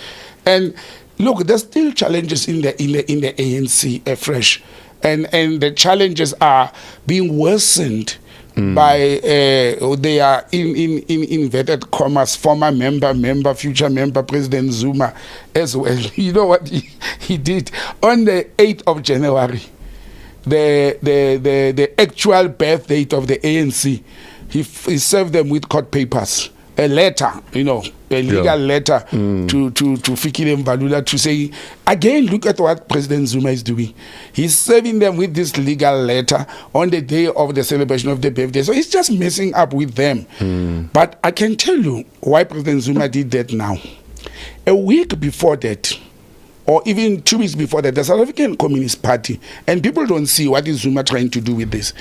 And look, there's still challenges in the ANC fresh, and the challenges are being worsened by they are in inverted commas former member, future member President Zuma as well. You know what he did on the 8th of January, the actual birth date of the ANC. He served them with court papers, a letter, a legal letter to Fikile Mbalula to say, again, look at what President Zuma is doing. He's serving them with this legal letter on the day of the celebration of the birthday. So he's just messing up with them. But I can tell you why President Zuma did that now. A week before that, or even 2 weeks before that, the South African Communist Party, and people don't see what is Zuma trying to do with this.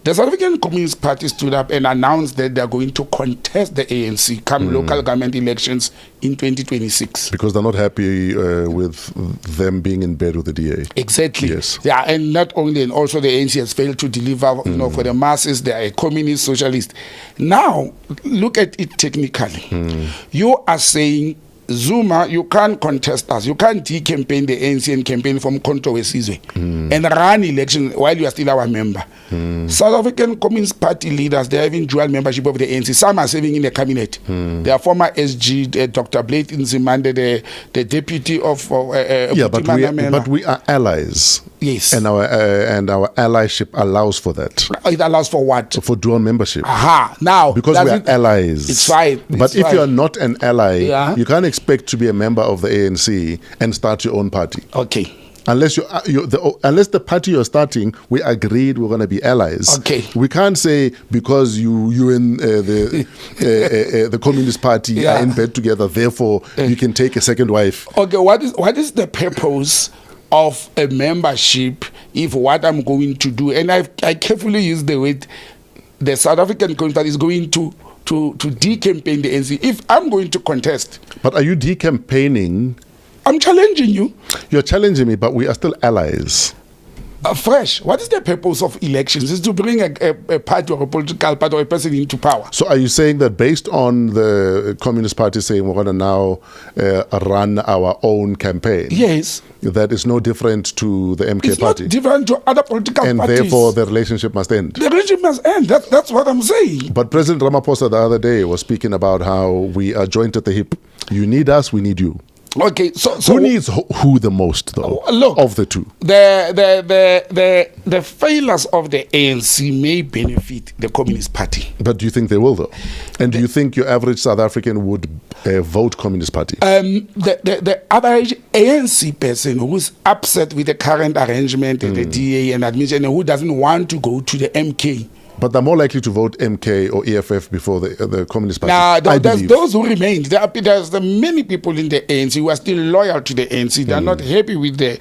The South African Communist Party stood up and announced that they are going to contest the ANC come local government elections in 2026. Because they're not happy with them being in bed with the DA. Exactly. Yes. Yeah, and not only, and also the ANC has failed to deliver for the masses. They are a communist socialist. Now, look at it technically. You are saying, Zuma, you can't contest us. You can't de-campaign the ANC and campaign from Konto Wesizwe and run elections while you are still our member. South African Communist Party leaders, they are having dual membership of the ANC. Some are serving in the cabinet. They are former SG, Dr. Blade Nzimande, the deputy of but we are allies. Yes. And our allyship allows for that. It allows for what? For dual membership. Aha. Now, because we are allies. It's fine. But if you are not an ally, you can't expect to be a member of the ANC and start your own party. Okay. Unless unless the party you're starting, we agreed we're going to be allies. Okay. We can't say because you and the Communist Party are in bed together, therefore you can take a second wife. Okay. What is the purpose of a membership if what I'm going to do, and I carefully use the word, the South African Communist Party is going to de-campaign the ANC if I'm going to contest. But are you de-campaigning? I'm challenging you. You're challenging me, but we are still allies. Fresh, what is the purpose of elections? Is to bring a party or a political party or a person into power. So are you saying that based on the Communist Party saying we're going to now run our own campaign? Yes. That is no different to the MK it's party? It's not different to other political and parties. And therefore the relationship must end? The relationship must end. That's what I'm saying. But President Ramaphosa the other day was speaking about how we are joined at the hip. You need us, we need you. Okay, so who needs who the most, though? Look, of the two, the failures of the ANC may benefit the Communist Party. But do you think they will, though? And do you think your average South African would vote Communist Party? The average ANC person who's upset with the current arrangement and the DA and administration, and who doesn't want to go to the MK But they're more likely to vote MK or EFF before the Communist Party. Now, there's those who remained. There's many people in the ANC who are still loyal to the ANC. They're not happy with the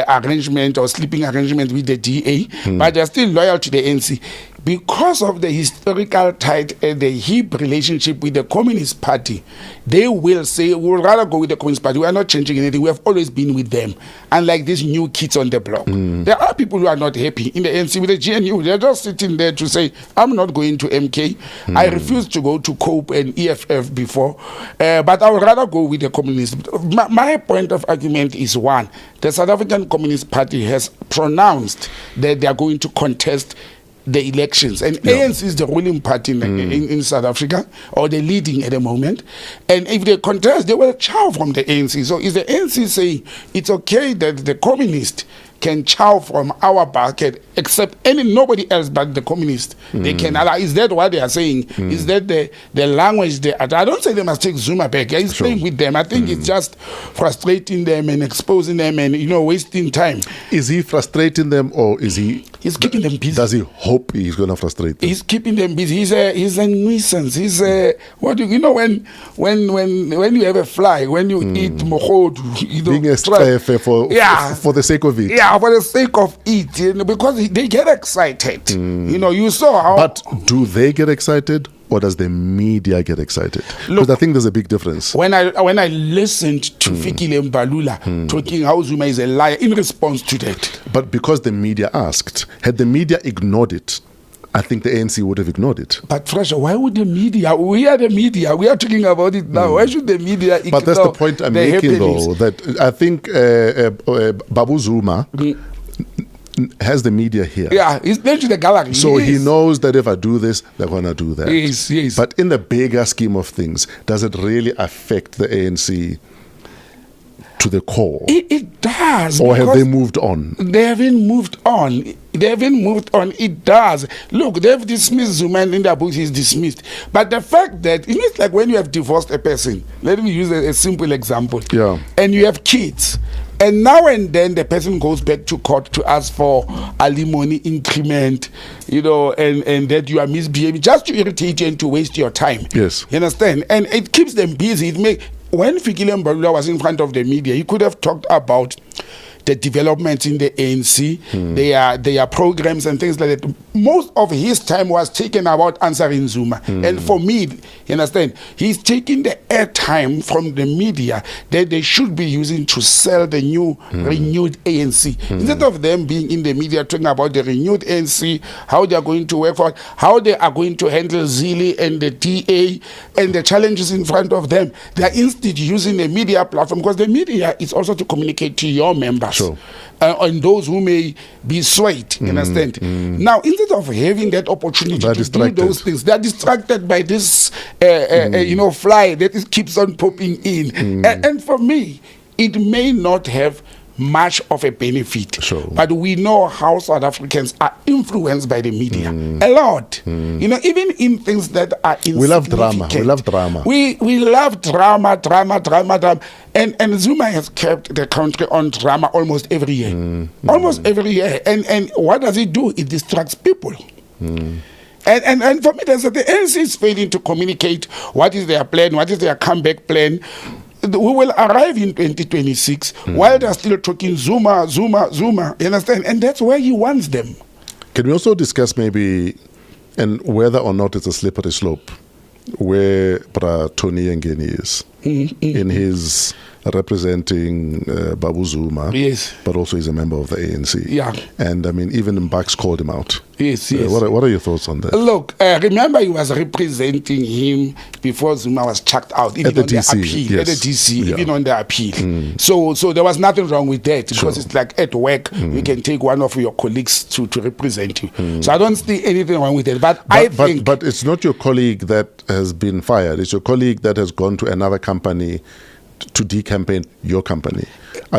arrangement or sleeping arrangement with the DA, but they're still loyal to the ANC. Because of the historical tight and the hip relationship with the Communist Party, they will say, we would rather go with the Communist Party. We are not changing anything. We have always been with them. Unlike these new kids on the block. There are people who are not happy in the ANC with the GNU. They're just sitting there to say, I'm not going to MK. I refuse to go to COPE and EFF before. But I would rather go with the Communists. My point of argument is one. The South African Communist Party has pronounced that they are going to contest the elections, and ANC is the ruling party in South Africa, or the leading at the moment, and if they contest, they will chow from the ANC. So is the ANC saying it's okay that the communist can chow from our bucket, except nobody else but the communist? They can allow. Is that what they are saying? Is that the language they are? I don't say they must take Zuma back. He's playing with them. I think it's just frustrating them and exposing them and wasting time. Is he frustrating them, or is he? He's keeping them busy. Does he hope he's going to frustrate them? He's keeping them busy. He's a nuisance. He's a when you have a fly, when you eat mohodu, being a strife for the sake of it. Yeah, for the sake of it, because they get excited. You saw how. But do they get excited, or does the media get excited? Because I think there's a big difference. When I listened to Fikile Mbalula talking how Zuma is a liar in response to that. But because the media asked, had the media ignored it, I think the ANC would have ignored it. But Fresh, why would the media? We are the media. We are talking about it now. Why should the media ignore? But that's the point I'm making, though. That I think Babu Zuma has the media here. Yeah, he's next to the gallery. So he knows that if I do this, they're going to do that. Yes. But in the bigger scheme of things, does it really affect the ANC to the core? It does. Or have they moved on? They haven't moved on. It does. Look, they've dismissed Zuma, and in their books he's dismissed. But the fact that it's like when you have divorced a person. Let me use a simple example. Yeah. And you have kids. And now and then the person goes back to court to ask for alimony increment, and that you are misbehaving, just to irritate you and to waste your time. Yes. You understand? And it keeps them busy. When Fikile Mbalula was in front of the media, he could have talked about the developments in the ANC, their programs and things like that. Most of his time was taken about answering Zuma. And for me, you understand, he's taking the airtime from the media that they should be using to sell the new renewed ANC. Instead of them being in the media talking about the renewed ANC, how they are going to work for it, how they are going to handle Zili and the DA and the challenges in front of them, they are instead using a media platform, because the media is also to communicate to your members. Sure. And those who may be swayed, you understand? Now, instead of having that opportunity to do those things, they are distracted by this, fly that keeps on popping in. And for me, it may not have much of a benefit. Sure. But we know how South Africans are influenced by the media a lot. Even in things that are insignificant. We love drama. We love drama. We love drama. And Zuma has kept the country on drama almost every year. Almost every year. And what does it do? It distracts people. And for me, the ANC is failing to communicate what is their plan, what is their comeback plan. We will arrive in 2026 while they're still talking Zuma, you understand? And that's where he wants them. Can we also discuss maybe, and whether or not it's a slippery slope, where Tony Ngeni is in his representing Babu Zuma, yes, but also he's a member of the ANC. Yeah. And I mean, even Mbax called him out. Yes. What are your thoughts on that? Look, remember he was representing him before Zuma was chucked out, even at the on DC, the appeal. yes. At the DC, Yeah. even on the appeal. So there was nothing wrong with that, because Sure. it's like at work, you can take one of your colleagues to represent you. So I don't see anything wrong with it. But I think... But it's not your colleague that has been fired. It's your colleague that has gone to another company to decampaign your company.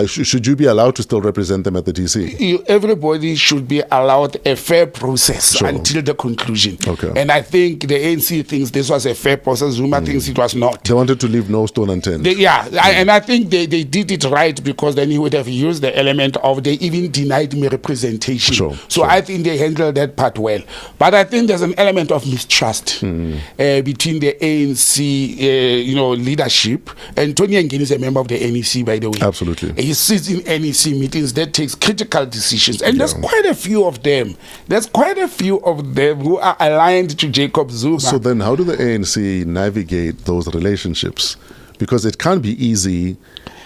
Should you be allowed to still represent them at the DC? Everybody should be allowed a fair process Sure. until the conclusion. Okay. And I think the ANC thinks this was a fair process. Zuma thinks it was not. They wanted to leave no stone unturned. And I think they did it right, because then he would have used the element of they even denied me representation. Sure, So I think they handled that part well. But I think there's an element of mistrust between the ANC leadership. And Tony Ngeni is a member of the NEC, by the way. Absolutely. He sits in NEC meetings that takes critical decisions. And there's quite a few of them. There's quite a few of them who are aligned to Jacob Zuma. So then how do the ANC navigate those relationships? Because it can't be easy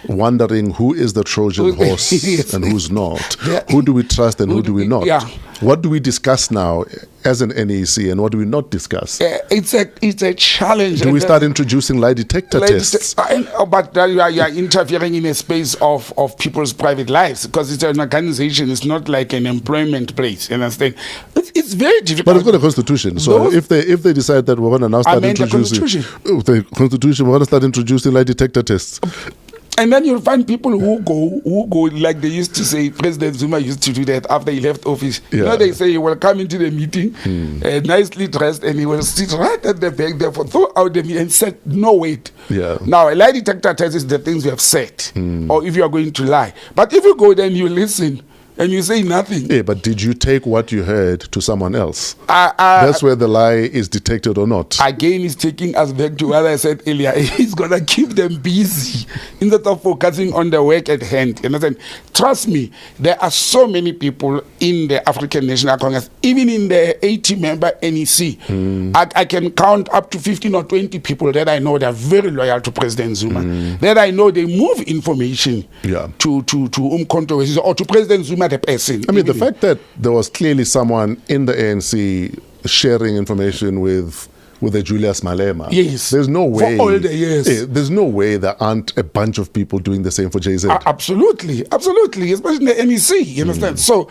wondering who is the Trojan horse Yes. and who's not. Yeah. Who do we trust and who do we not? Yeah. What do we discuss now as an NEC and what do we not discuss? It's a challenge. Do we start introducing lie detector tests? But you are interfering in a space of people's private lives, because it's an organization. It's not like an employment place. You understand? It's very difficult. But it's got a constitution. So if they decide that we're going to now start introducing the constitution, we're going to start introducing lie detector tests. And then you'll find people who go like they used to say. President Zuma used to do that after he left office. Yeah. You know, they say he will come into the meeting nicely dressed, and he will sit right at the back there for throughout the meeting and said, "No, wait." Yeah. Now, a lie detector test is the things you have said, or if you are going to lie. But if you go then you listen and you say nothing. Yeah, but did you take what you heard to someone else? That's where the lie is detected or not. Again, he's taking us back to what I said earlier. He's going to keep them busy instead of focusing on the work at hand. You understand? Trust me, there are so many people in the African National Congress, even in the 80-member NEC. I can count up to 15 or 20 people that I know that are very loyal to President Zuma. That I know they move information to controversies or to President Zuma the person. I mean, the fact that there was clearly someone in the ANC sharing information with the Julius Malema. Yes. There's no way. For all the years. There's no way there aren't a bunch of people doing the same for JZ. Absolutely. Especially in the NEC, you understand? So,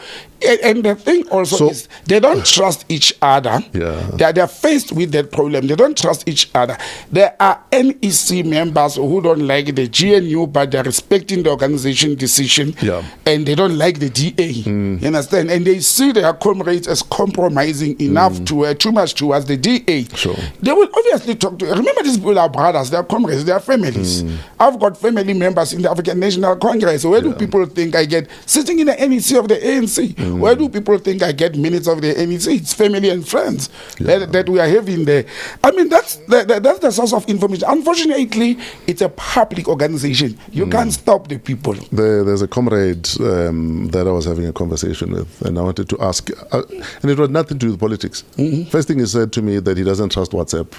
and the thing also is they don't trust each other. Yeah. They're faced with that problem. They don't trust each other. There are NEC members who don't like the GNU, but they're respecting the organization decision. Yeah. And they don't like the DA. You understand? And they see their comrades as compromising enough to too much towards the DA. Sure. They will obviously talk to. Remember, these people are brothers, they are comrades, they are families. I've got family members in the African National Congress. Where do people think I get sitting in the NEC of the ANC? Where do people think I get minutes of the NEC? It's family and friends that we are having there. I mean, that's the source of information. Unfortunately, it's a public organization. You can't stop the people. There's a comrade that I was having a conversation with, and I wanted to ask, and it had nothing to do with politics. First thing he said to me that he doesn't trust WhatsApp.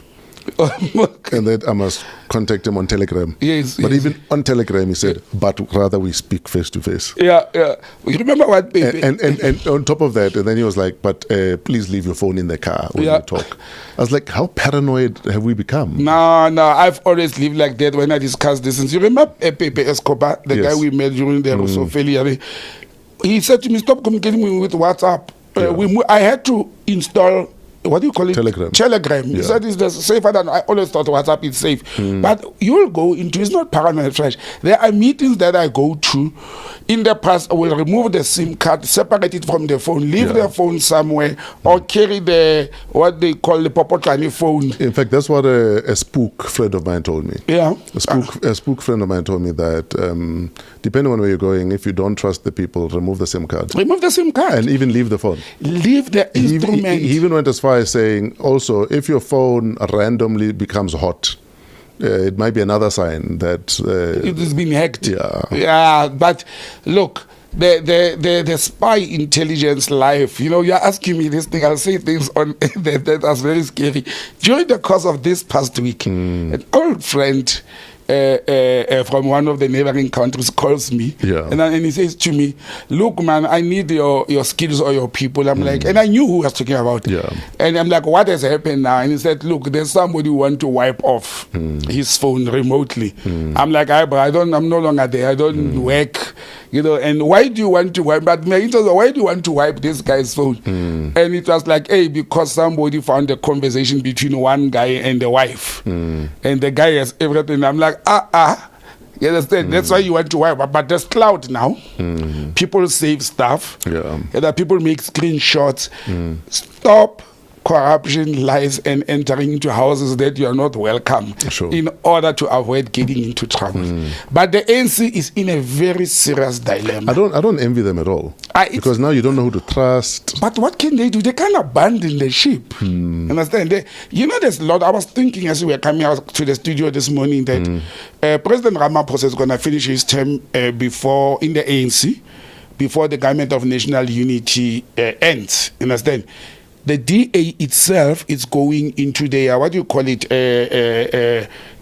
And that I must contact him on Telegram. Yes. But even on Telegram, he said, but rather we speak face to face. Yeah. You remember what? And on top of that, and then he was like, but please leave your phone in the car when you talk. I was like, how paranoid have we become? No, I've always lived like that when I discuss this. And you remember Pepe Escobar, the guy we met during the Rousseau failure? He said to me, stop communicating with WhatsApp. I had to install, what do you call it? Telegram. He said it's safer than I always thought WhatsApp is safe. But you'll go into, it's not paranoid fresh. There are meetings that I go to. In the past, I will remove the SIM card, separate it from the phone, leave the phone somewhere, or carry the, what they call the Popotani phone. In fact, that's what a spook friend of mine told me. Yeah. A spook friend of mine told me that depending on where you're going, if you don't trust the people, remove the SIM card. Remove the SIM card. And even leave the phone. Leave the instrument. He even went as far as saying, also, if your phone randomly becomes hot, it might be another sign that it has been hacked. Yeah. But look, the spy intelligence life, you're asking me this thing, I'll say things on that's very scary. During the course of this past week, an old friend from one of the neighboring countries calls me and he says to me, look man, I need your skills or your people. I'm like, and I knew who was talking about. And I'm like, what has happened now? And he said, look, there's somebody who want to wipe off his phone remotely. I'm like, I'm no longer there, I don't work, and why do you want to wipe? But why do you want to wipe this guy's phone? And it was like, hey, because somebody found a conversation between one guy and the wife, and the guy has everything. I'm like, You understand? That's why you want to wipe up. But there's cloud now. People save stuff. Other people make screenshots. Stop corruption, lies, and entering into houses that you are not welcome in order to avoid getting into trouble. But the ANC is in a very serious dilemma. I don't envy them at all. Because now you don't know who to trust. But what can they do? They can't abandon the ship. Understand? There's a lot. I was thinking as we were coming out to the studio this morning that President Ramaphosa is going to finish his term before in the ANC, before the Government of National Unity ends. Understand? The DA itself is going into their,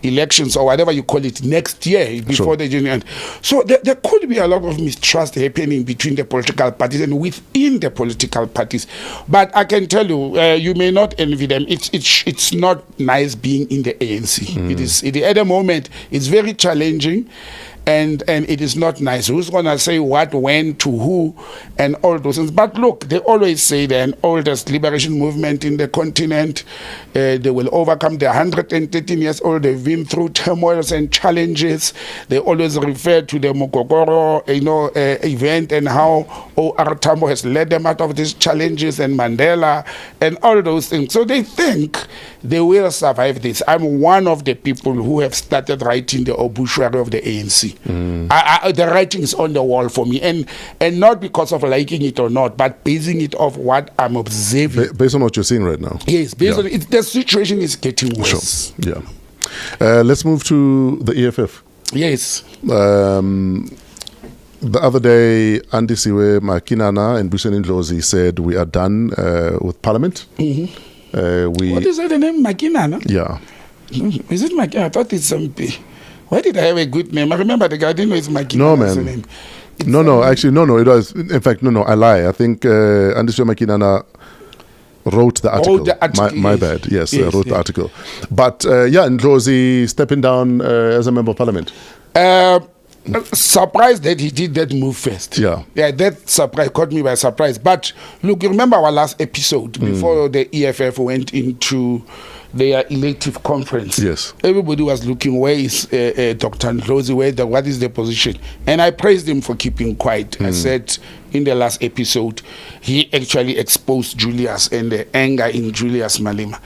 elections or whatever you call it, next year before the January end. So there could be a lot of mistrust happening between the political parties and within the political parties. But I can tell you, you may not envy them. It's not nice being in the ANC. At the moment, it's very challenging. And it is not nice. Who's going to say what, when, to who, and all those things? But look, they always say they're an oldest liberation movement in the continent. They will overcome. They're 113 years old. They've been through turmoils and challenges. They always refer to the Mokokoro, event and how O.R. Tambo has led them out of these challenges, and Mandela, and all those things. So they think they will survive this. I'm one of the people who have started writing the obituary of the ANC. The writing is on the wall for me, and not because of liking it or not, but basing it off what I'm observing. Based on what you're seeing right now. Yes, based on it, the situation is getting worse. Sure. Yeah. Let's move to the EFF. Yes. The other day, Andisiwe Makinana and Buseni Ndlozi said we are done with Parliament. What is the name? Makinana? Yeah. Is it Makinana? I thought it's something. Why did I have a good name? I remember the guy. I didn't know it's Makinana. No, man. No. It was. In fact, no. I lie. I think Andisiwe Makinana wrote the article. My bad. Yes, wrote the article. But Ndlozi stepping down as a member of Parliament. Surprised that he did that move first. Yeah, that surprise caught me by surprise. But look, you remember our last episode before the EFF went into their elective conference? Yes. Everybody was looking, where is Dr. Ndlozi? What is the position? And I praised him for keeping quiet. I said in the last episode, he actually exposed Julius and the anger in Julius Malema.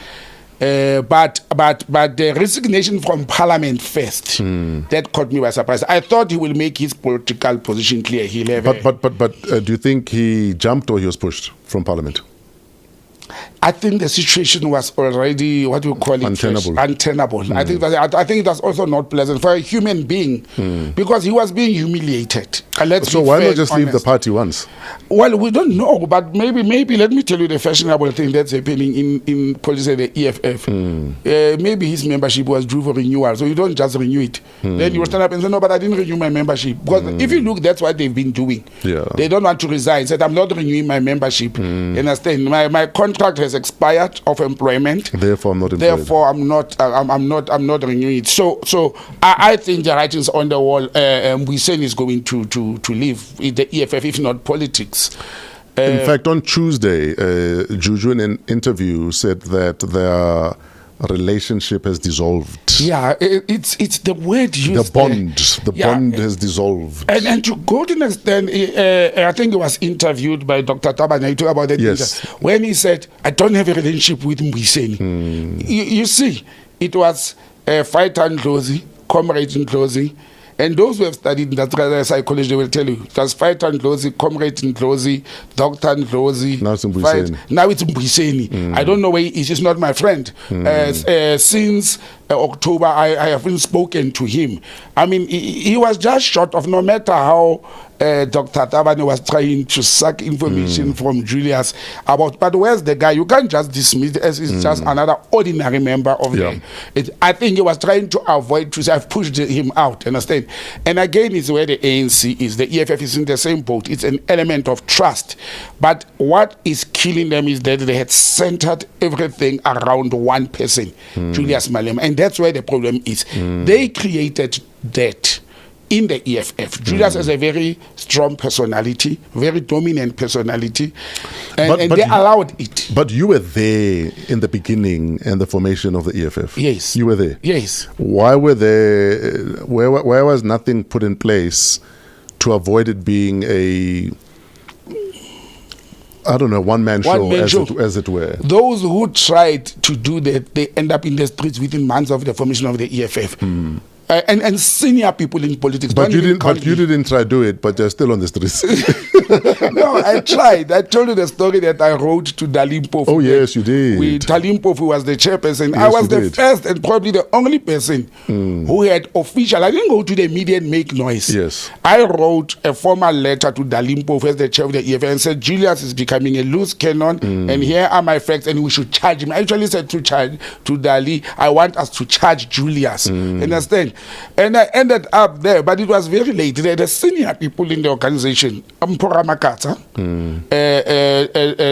But the resignation from Parliament first, that caught me by surprise. I thought he will make his political position clear. He'll have but do you think he jumped or he was pushed from Parliament? I think the situation was already, what do you call it? Untenable. I think it was also not pleasant for a human being because he was being humiliated. So why not just leave the party once? Well, we don't know, but maybe let me tell you the fashionable thing that's happening in policy, the EFF. Maybe his membership was due for renewal, so you don't just renew it. Then you will stand up and say, no, but I didn't renew my membership. Because if you look, that's what they've been doing. Yeah. They don't want to resign. Said, I'm not renewing my membership. You understand? My contract has expired of employment. Therefore, I'm not employed. Therefore, I'm not renewing it. So I think the writing's on the wall. Mboiseni is going to leave the EFF, if not PoliTricks. In fact, on Tuesday, Juju in an interview said that their relationship has dissolved. Yeah, it's the word used. The bond has dissolved. And to go to an extent, I think he was interviewed by Dr. Tabane about that. Yes. When he said, I don't have a relationship with Mboiseni. You see, it was Fighter Ndlozi, Comrade Ndlozi. And those who have studied industrial psychology, they will tell you, it was Fighter Ndlozi, Comrade Ndlozi, Dr. Ndlozi. Now it's Mboiseni. Now it's Mboiseni. I don't know where he is. He's not my friend. Since October, I haven't spoken to him. I mean, he was just short of, no matter how Dr. Tabane was trying to suck information from Julius about, but where's the guy? You can't just dismiss it as he's just another ordinary member of the. I think he was trying to avoid to say, I've pushed him out, understand? And again, it's where the ANC is. The EFF is in the same boat. It's an element of trust. But what is killing them is that they had centered everything around one person, Julius Malema. And that's where the problem is. They created that in the EFF. Julius has a very strong personality, very dominant personality, and they allowed it. But you were there in the beginning and the formation of the EFF. Yes. You were there. Yes. Why were there? Where was nothing put in place to avoid it being a, I don't know, one-man show, as it were? Those who tried to do that, they end up in the streets within months of the formation of the EFF. And senior people in politics. But you didn't try to do it, but they're still on the streets. No, I tried. I told you the story that I wrote to Dalimpo. Oh, yes, you did. With Dalimpo, who was the chairperson. Yes, I was the first and probably the only person who had official. I didn't go to the media and make noise. Yes. I wrote a formal letter to Dalimpo, who was the chair of the EFF, and said, Julius is becoming a loose cannon, and here are my facts, and we should charge him. I actually said to Dali, I want us to charge Julius. Understand? And I ended up there, but it was very late. There were senior people in the organization. Mpora Makata,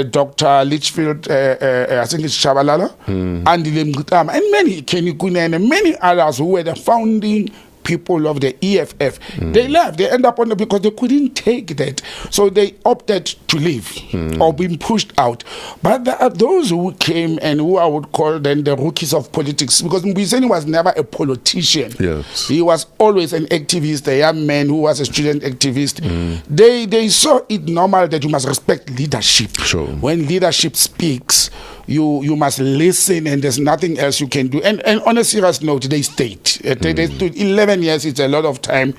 Dr. Litchfield, I think it's Shabalala, Andile Mgutama, and many, Kenny Kunen, and many others who were the founding people of the EFF. They left. They end up on it because they couldn't take that. So they opted to leave or being pushed out. But there are those who came and who I would call then the rookies of politics, because Mbuyiseni was never a politician. Yes. He was always an activist, a young man who was a student activist. They saw it normal that you must respect leadership. Sure. When leadership speaks, you must listen, and there's nothing else you can do. And on a serious note, they stayed. They stood 11 years. It's a lot of time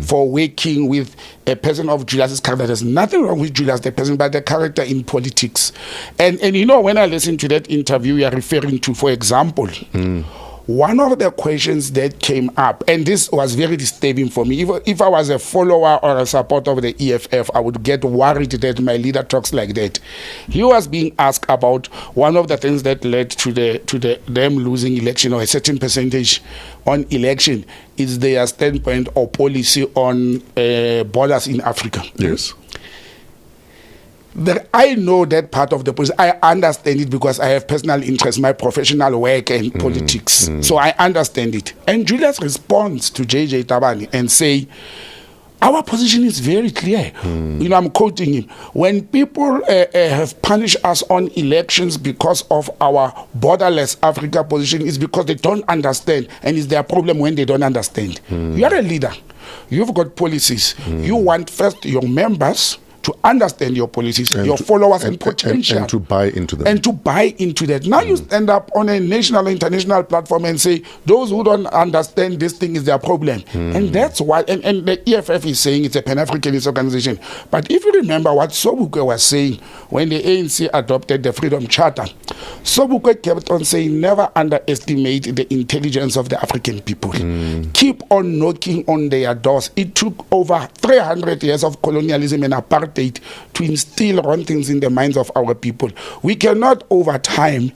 for working with a person of Julius's character. There's nothing wrong with Julius, the person, but the character in politics. And you know, when I listened to that interview you are referring to, for example, one of the questions that came up, and this was very disturbing for me, if I was a follower or a supporter of the EFF, I would get worried that my leader talks like that. He was being asked about one of the things that led to them losing election, or a certain percentage on election, is their standpoint or policy on borders in Africa. Yes. I know that part of the policy. I understand it because I have personal interest, my professional work and politics. So I understand it. And Julius responds to JJ Tabani and say, our position is very clear. You know, I'm quoting him. When people have punished us on elections because of our borderless Africa position, it's because they don't understand, and it's their problem when they don't understand. You are a leader. You've got policies. You want first your members to understand your policies, and your followers and potential. And to buy into them. And to buy into that. Now you stand up on a national, international platform and say, those who don't understand this thing is their problem. And that's why, and the EFF is saying it's a Pan-Africanist organization. But if you remember what Sobukwe was saying when the ANC adopted the Freedom Charter, Sobukwe kept on saying, never underestimate the intelligence of the African people. Keep on knocking on their doors. It took over 300 years of colonialism and apartheid to instill wrong things in the minds of our people. We cannot over time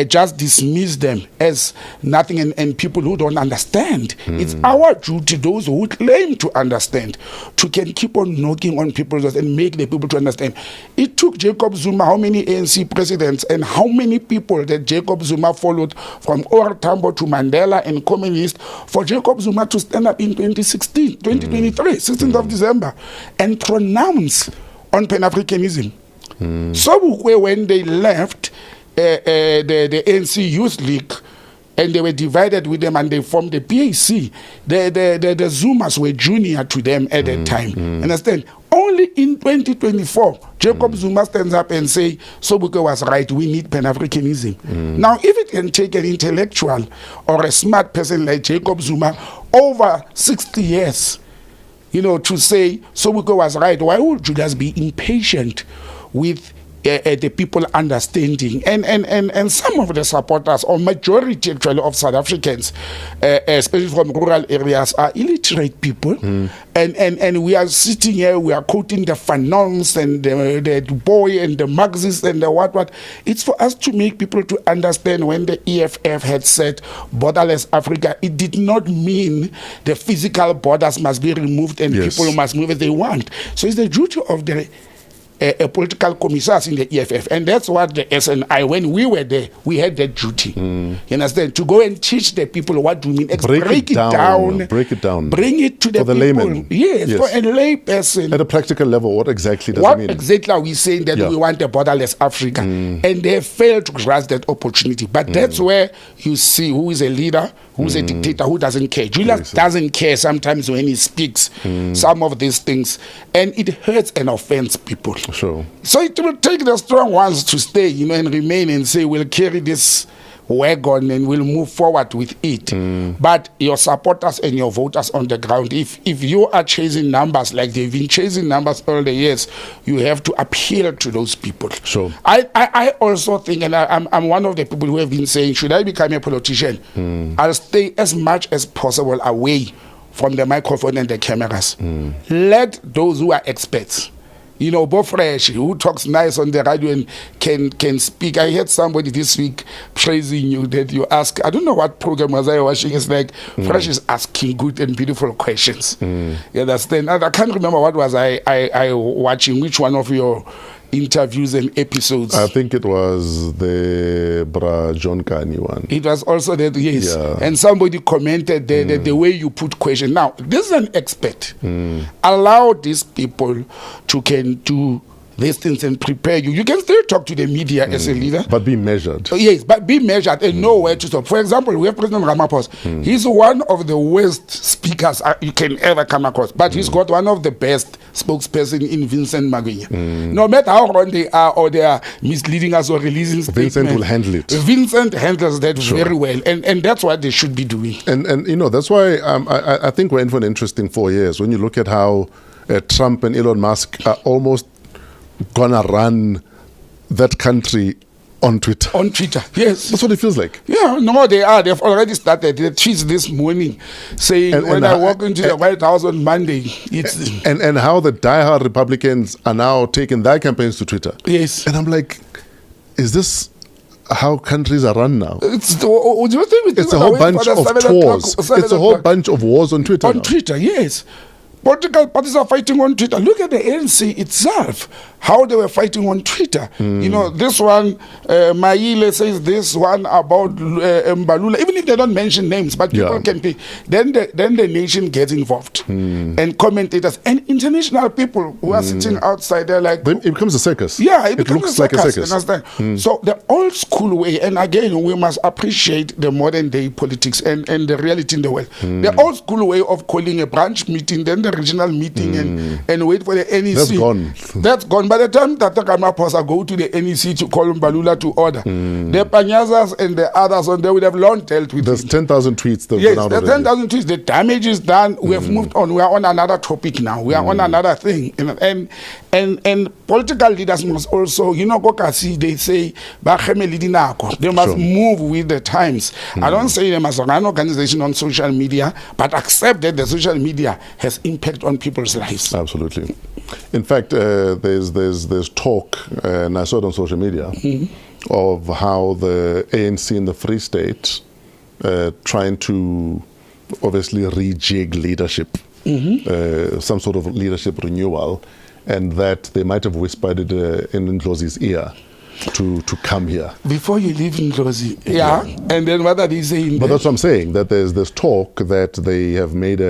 just dismiss them as nothing and people who don't understand. It's our duty, those who claim to understand, to can keep on knocking on people's doors and make the people to understand. It took Jacob Zuma how many ANC presidents and how many people that Jacob Zuma followed, from Ora Tambo to Mandela and communists, for Jacob Zuma to stand up in 2023, 16th of December, and pronounce on Pan-Africanism. Sobukwe, when they left the ANC Youth League, and they were divided with them, and they formed the PAC. The Zumas were junior to them at that time. Understand? Only in 2024, Jacob Zuma stands up and say, Sobukwe was right, we need Pan-Africanism. Now, if it can take an intellectual or a smart person like Jacob Zuma over 60 years, you know, to say Sobukwe was right, why would you just be impatient with the people understanding? And some of the supporters, or majority actually of South Africans, especially from rural areas, are illiterate people. And we are sitting here, we are quoting the Fanons and the Du Bois and the Marxists and the what. It's for us to make people to understand when the EFF had said borderless Africa, it did not mean the physical borders must be removed and people must move as they want. So it's the duty of the political commissars in the EFF, and that's what the SNI, when we were there, we had that duty. You understand? To go and teach the people what we mean. Break it down. Bring it to the people. Layman. Yes, for a lay person. At a practical level, what exactly does it mean? What exactly are we saying that we want a borderless Africa? And they failed to grasp that opportunity. But that's where you see who is a leader, who's a dictator, who doesn't care. Julius doesn't care sometimes when he speaks some of these things, and it hurts and offends people. Sure. So it will take the strong ones to stay, and remain and say, we'll carry this wagon and we'll move forward with it. But your supporters and your voters on the ground, if you are chasing numbers like they've been chasing numbers all the years, you have to appeal to those people. Sure. I also think, and I'm one of the people who have been saying, should I become a politician? I'll stay as much as possible away from the microphone and the cameras. Let those who are experts, DJFRESH, who talks nice on the radio and can speak. I heard somebody this week praising you, that you ask, I don't know what program was I watching, it's like, Fresh is asking good and beautiful questions. You understand? I can't remember what was I watching, which one of your interviews and episodes. I think it was the Bra John Kani one. It was also that, yes. Yeah. And somebody commented the way you put question. Now, this is an expert. Allow these people to can do these things and prepare you. You can still talk to the media as a leader. But be measured. Yes, but be measured and know where to stop. For example, we have President Ramaphosa. He's one of the worst speakers you can ever come across. But he's got one of the best spokesperson in Vincent Magwinya. No matter how wrong they are or they are misleading us or releasing statements, Vincent will handle it. Vincent handles that very well. And that's what they should be doing. And that's why I think we're in for an interesting 4 years. When you look at how Trump and Elon Musk are almost gonna run that country on Twitter. On Twitter, yes. That's what it feels like. Yeah, no, they are. They've already started. The tweets this morning saying, when I walk into the White House on Monday, it's... And how the diehard Republicans are now taking their campaigns to Twitter. Yes. And I'm like, is this how countries are run now? It's a whole bunch of tours. It's a whole bunch of wars on Twitter. On Twitter, yes. Political parties are fighting on Twitter. Look at the ANC itself, how they were fighting on Twitter. This one, Maile says this one about Mbalula, even if they don't mention names, but people can pay. Then the nation gets involved. And commentators and international people who are sitting outside there like... Then it becomes a circus. Yeah, it looks like a circus. Understand? So the old school way, and again, we must appreciate the modern day politics and the reality in the world. The old school way of calling a branch meeting, then the regional meeting and wait for the NEC. That's gone. That's gone. By the time that Ramaphosa go to the NEC to call Mbalula to order, the Panyazas and the others on there would have long dealt with There's it. 10,000 tweets that yes, went out the 10,000 tweets. The damage is done. We have moved on. We are on another topic now. We are on another thing. And political leaders must also, Kokasi, they say, they must move with the times. I don't say they must run organization on social media, but accept that the social media has impact on people's lives. Absolutely. In fact, there's talk, and I saw it on social media, of how the ANC in the Free State trying to obviously rejig leadership, some sort of leadership renewal, and that they might have whispered it in Ndlozi's ear to come here. Before you leave Ndlozi, and then what are they saying? But that's what I'm saying, that there's talk that they have made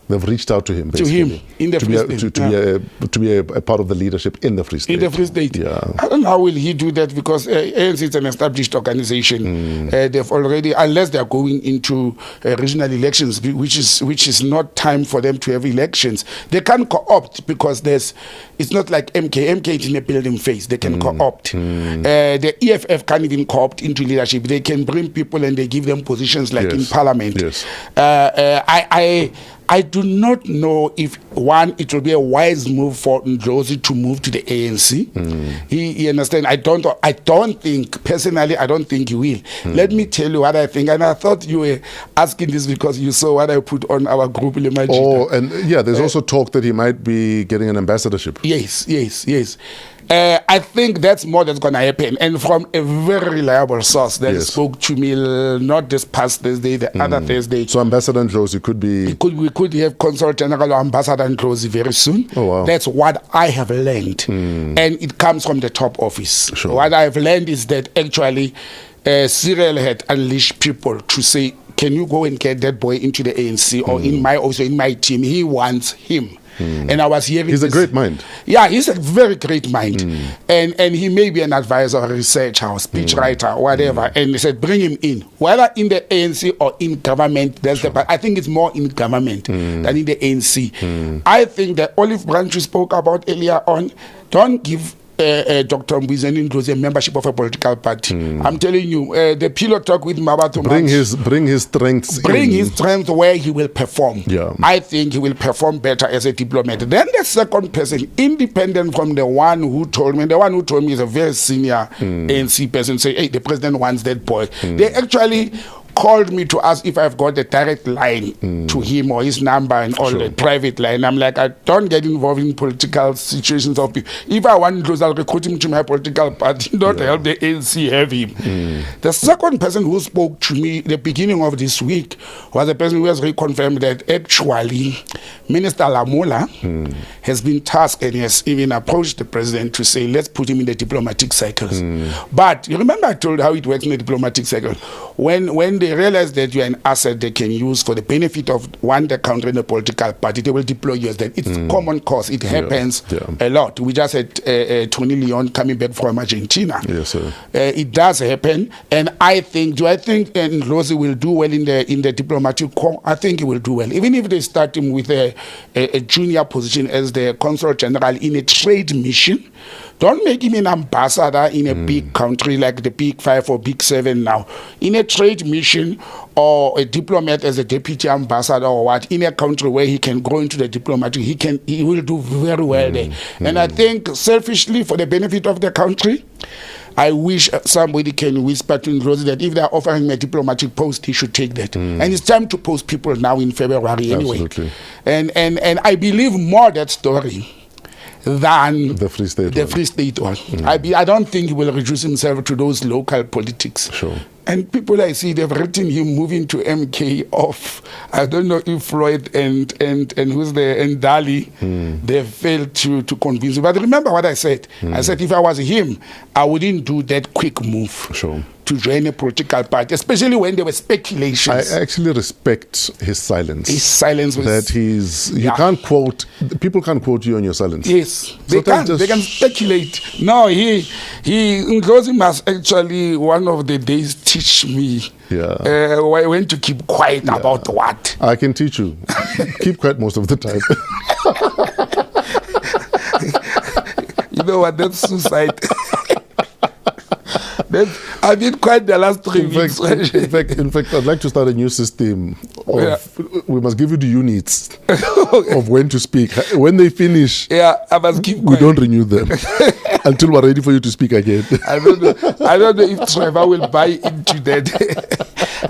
they've reached out to him, basically, to him in the Free State, to be a part of the leadership in the Free State. In the Free State, yeah. I don't know how will he do that, because ANC is an established organization. They've already, unless they are going into regional elections, which is not time for them to have elections, they can't co-opt, because it's not like MK is in a building phase. They can co-opt. The EFF can't even co-opt into leadership. They can bring people and they give them positions like in parliament. Yes. I do not know if, one, it will be a wise move for Ndlozi to move to the ANC. He understand. I don't think, personally, I don't think he will. Let me tell you what I think. And I thought you were asking this because you saw what I put on our group. Oh, and there's also talk that he might be getting an ambassadorship. Yes. I think that's more that's going to happen. And from a very reliable source that Yes. spoke to me not this past Thursday, the other Thursday. So Ambassador Ndlozi could be... We could have Consul General or Ambassador Ndlozi very soon. Oh, wow. That's what I have learned. And it comes from the top office. Sure. What I've learned is that actually Cyril had unleashed people to say, can you go and get that boy into the ANC or in my team? He wants him. And I was hearing He's a this. great mind. Yeah, he's a very great mind. And he may be an advisor or researcher or speechwriter or whatever. And he said, bring him in. Whether in the ANC or in government, I think it's more in government than in the ANC. I think the olive branch you spoke about earlier on, don't give Dr. Mbizeni Ndlozi a membership of a political party. I'm telling you, the pillow talk with Mabato Bring his strengths his strength where he will perform. Yeah. I think he will perform better as a diplomat. Then the second person, independent from the one who told me is a very senior ANC person, say, hey, the president wants that boy. They actually called me to ask if I've got a direct line to him or his number and all the private line. I'm like, I don't get involved in political situations of people. If I want to, I'll recruit him to my political party, not help the ANC have him. The second person who spoke to me the beginning of this week was a person who has reconfirmed that actually Minister Lamola has been tasked and has even approached the president to say, let's put him in the diplomatic cycles. But you remember I told how it works in the diplomatic cycle. When they realize that you're an asset they can use for the benefit of the country and the political party, they will deploy you as that. It's common cause. It happens a lot. We just had Tony Leon coming back from Argentina. Yes, sir. It does happen, and do I think Ndlozi will do well in the diplomatic corps? I think he will do well, even if they start him with a junior position as the Consul General in a trade mission. Don't make him an ambassador in a big country like the Big Five or Big Seven now. In a trade mission or a diplomat as a deputy ambassador or what, in a country where he can go into the diplomatic, he will do very well there. And I think selfishly for the benefit of the country, I wish somebody can whisper to Ndlozi that if they are offering him a diplomatic post, he should take that. And it's time to post people now in February anyway. Absolutely. And I believe more that story than the Free State one. I don't think he will reduce himself to those local politics. Sure. And people I see, they've written him moving to MK off. I don't know if Floyd and who's there and Dali, they failed to convince him. But remember what I said. I said if I was him, I wouldn't do that quick move. Sure. To join a political party, especially when there were speculations. I actually respect his silence. His silence was that you can't quote. People can't quote you on your silence. Yes, they can. They can speculate. No, Ndlozi must actually one of the days teach me. When to keep quiet about what. I can teach you. Keep quiet most of the time. You know what? That's suicide. I've been quiet the last 3 weeks. In fact, I'd like to start a new system. We must give you the units of when to speak. When they finish, I must keep quiet. We don't renew them until we're ready for you to speak again. I don't know if Trevor will buy into that.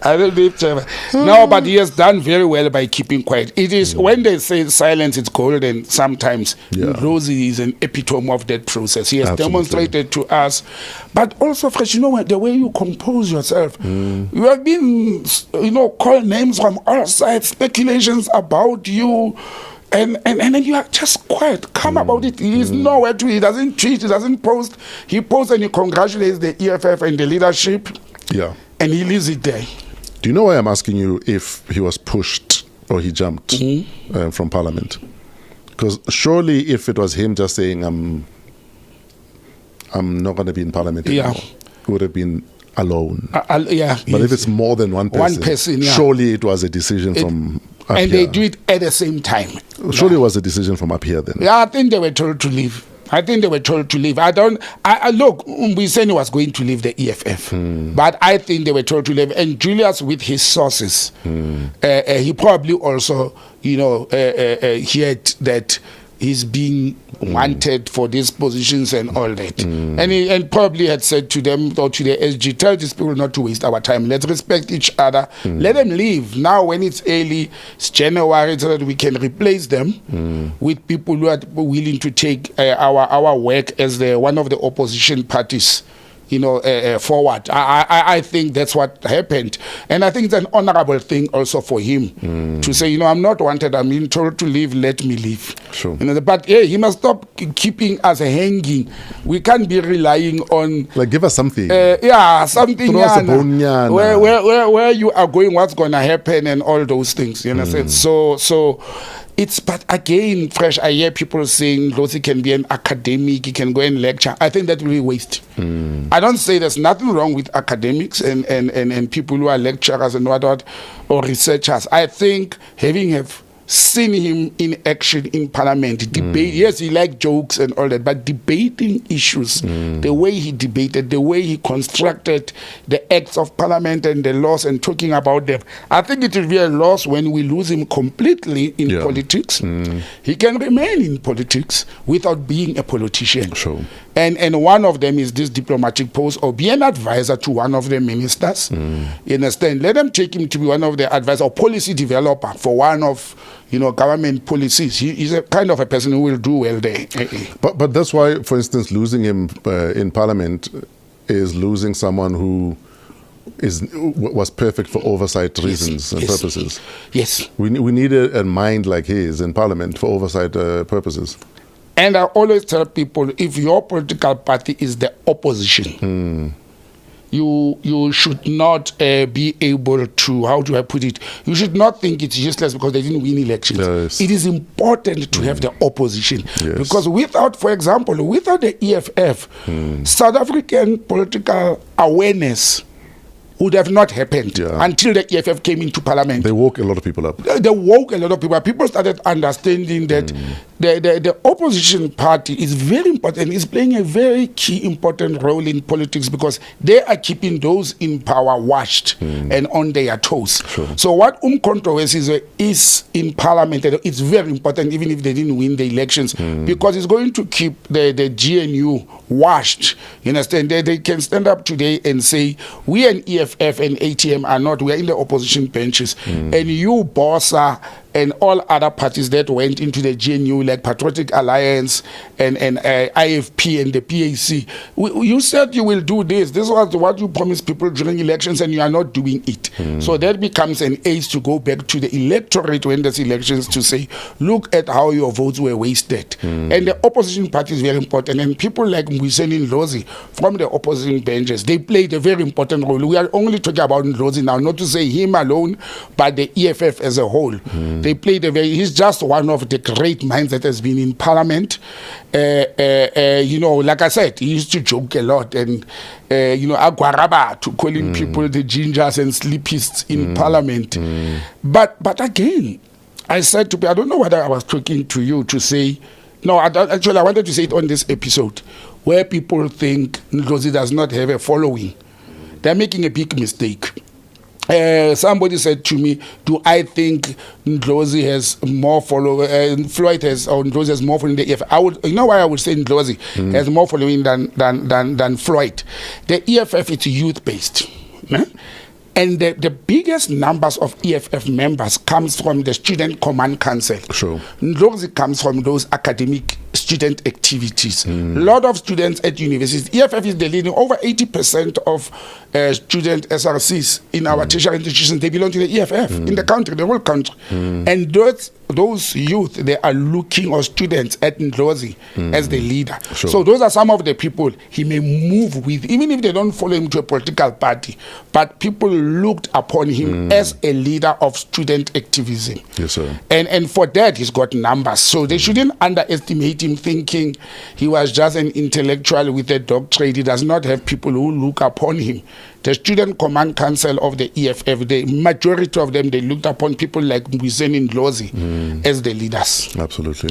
I don't know if Trevor. No, but he has done very well by keeping quiet. It is when they say silence is golden. Sometimes Ndlozi is an epitome of that process. He has demonstrated to us, but also, Fresh, the way you compose yourself. You have been, called names from all sides, speculations about you. And then you are just quiet, calm about it. He is nowhere to. He doesn't tweet. He doesn't post. He posts and he congratulates the EFF and the leadership. Yeah. And he leaves it there. Do you know why I'm asking you if he was pushed or he jumped from Parliament? Because surely, if it was him just saying I'm not going to be in Parliament anymore, he would have been alone. But if it's more than one person, surely it was a decision from up here. They do it at the same time. Surely it was a decision from up here then. Yeah, I think they were told to leave. Look, Mbiseni was going to leave the EFF, but I think they were told to leave. And Julius, with his sources, he probably also, heard that, he's being wanted for these positions and all that. And probably had said to them or to the SG, tell these people not to waste our time. Let's respect each other. Let them leave. Now when it's early, it's January, so that we can replace them with people who are willing to take our work as one of the opposition parties, forward. I think that's what happened. And I think it's an honorable thing also for him to say, I'm not wanted, I'm being told to leave, let me leave. Sure. But he must stop keeping us hanging. We can't be relying on... Like, give us something. Something. Throw us a bone, where you are going, what's going to happen and all those things. You understand? So but again, Fresh, I hear people saying Ndlozi can be an academic, he can go and lecture. I think that will be waste. I don't say there's nothing wrong with academics and people who are lecturers and whatnot, or researchers. I think have seen him in action in parliament, debate. Yes, he liked jokes and all that, but debating issues, the way he debated, the way he constructed the acts of parliament and the laws and talking about them, I think it will be a loss when we lose him completely in politics. He can remain in politics without being a politician. Sure. And one of them is this diplomatic post, or be an advisor to one of the ministers. You understand? Let them take him to be one of the advisors or policy developer for one of government policies. He's a kind of a person who will do well there. But that's why, for instance, losing him in parliament is losing someone who was perfect for oversight reasons and purposes. Yes. We need a mind like his in parliament for oversight purposes. And I always tell people, if your political party is the opposition, you should not be able to, how do I put it? You should not think it's useless because they didn't win elections. Yes. It is important to have the opposition. Because without the EFF, South African political awareness would have not happened until the EFF came into parliament. They woke a lot of people up. People started understanding that the opposition party is very important. It's playing a very key important role in politics because they are keeping those in power washed and on their toes. Sure. So what controversy is in parliament, it's very important even if they didn't win the elections because it's going to keep the GNU washed. You understand? They can stand up today and say, we and EFF and ATM are not, we are in the opposition benches. And you, Bossa, and all other parties that went into the GNU, like Patriotic Alliance and IFP and the PAC, you said you will do this. This was what you promised people during elections, and you are not doing it. So that becomes an ace to go back to the electorate when there's elections to say, look at how your votes were wasted. And the opposition party is very important. And people like Mwiseni Ndlozi from the opposition benches, they played a very important role. We are only talking about Ndlozi now, not to say him alone, but the EFF as a whole. They played he's just one of the great minds that has been in parliament. Like I said, he used to joke a lot and, agwaraba to calling people the gingers and sleepists in parliament. But again, I said to people, I don't know whether I was talking to you to say, no, I wanted to say it on this episode, where people think Ndlozi does not have a following. They're making a big mistake. Somebody said to me, do I think Ndlozi has more followers, Floyd has, or Ndlozi has more following than the EFF? Why I would say Ndlozi has more following than Floyd? The EFF is youth-based. And the biggest numbers of EFF members comes from the Student Command Council. Sure. Ndlozi comes from those academic student activities. A lot of students at universities. EFF is the leading. Over 80% of student SRCs in our tertiary institutions, they belong to the EFF in the country, the whole country. And those youth, they are looking, or students, at Ndlozi as the leader. Sure. So those are some of the people he may move with, even if they don't follow him to a political party. But people looked upon him as a leader of student activism. Yes, sir. And for that, he's got numbers. So they shouldn't underestimate him thinking he was just an intellectual with a doctorate. He does not have people who look upon him. The Student Command Council of the EFF, the majority of them, they looked upon people like Mwiseni Ndlozi as the leaders. Absolutely.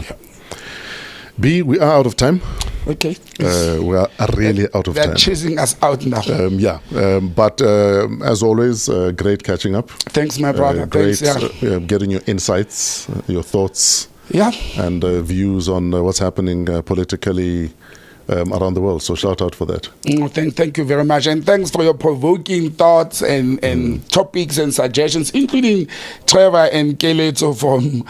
B, we are out of time. Okay. We are really out of time. They're chasing us out now. But as always, great catching up. Thanks, my brother. Great Thanks, getting your insights, your thoughts. and views on what's happening politically around the world. So shout out for that. Thank you very much, and thanks for your provoking thoughts and topics and suggestions, including Trevor and Keleto from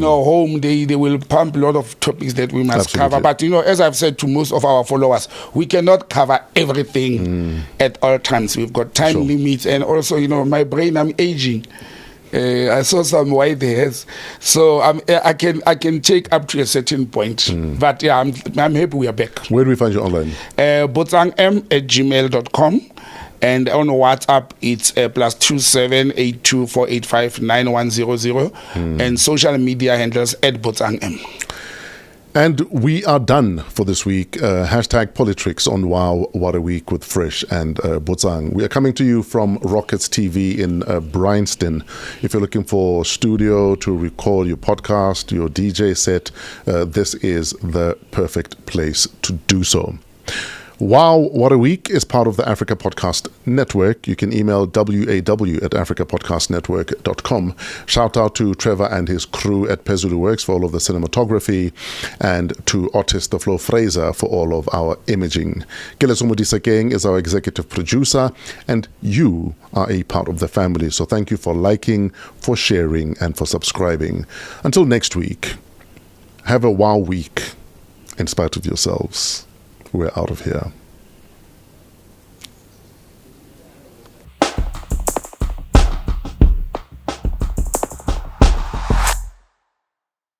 home. They will pump a lot of topics that we must cover. But as I've said to most of our followers, we cannot cover everything at all times. We've got time limits, and also my brain, I'm aging. I saw some white hairs, so I can take up to a certain point. But I'm happy we are back. Where do we find you online? botsangm@gmail.com, and on WhatsApp it's +27 824859100, and social media handles @botsangm. And we are done for this week. Hashtag PoliTricks on WOW, What a Week with Fresh and Botsang. We are coming to you from Rockets TV in Bryanston. If you're looking for a studio to record your podcast, your DJ set, this is the perfect place to do so. Wow, What a Week is part of the Africa Podcast Network. You can email waw@africapodcastnetwork.com. Shout out to Trevor and his crew at Pezulu Works for all of the cinematography, and to Otis the Flow Fraser for all of our imaging. Keleto Modisakeng is our executive producer, and you are a part of the family. So thank you for liking, for sharing, and for subscribing. Until next week, have a wow week in spite of yourselves. We're out of here.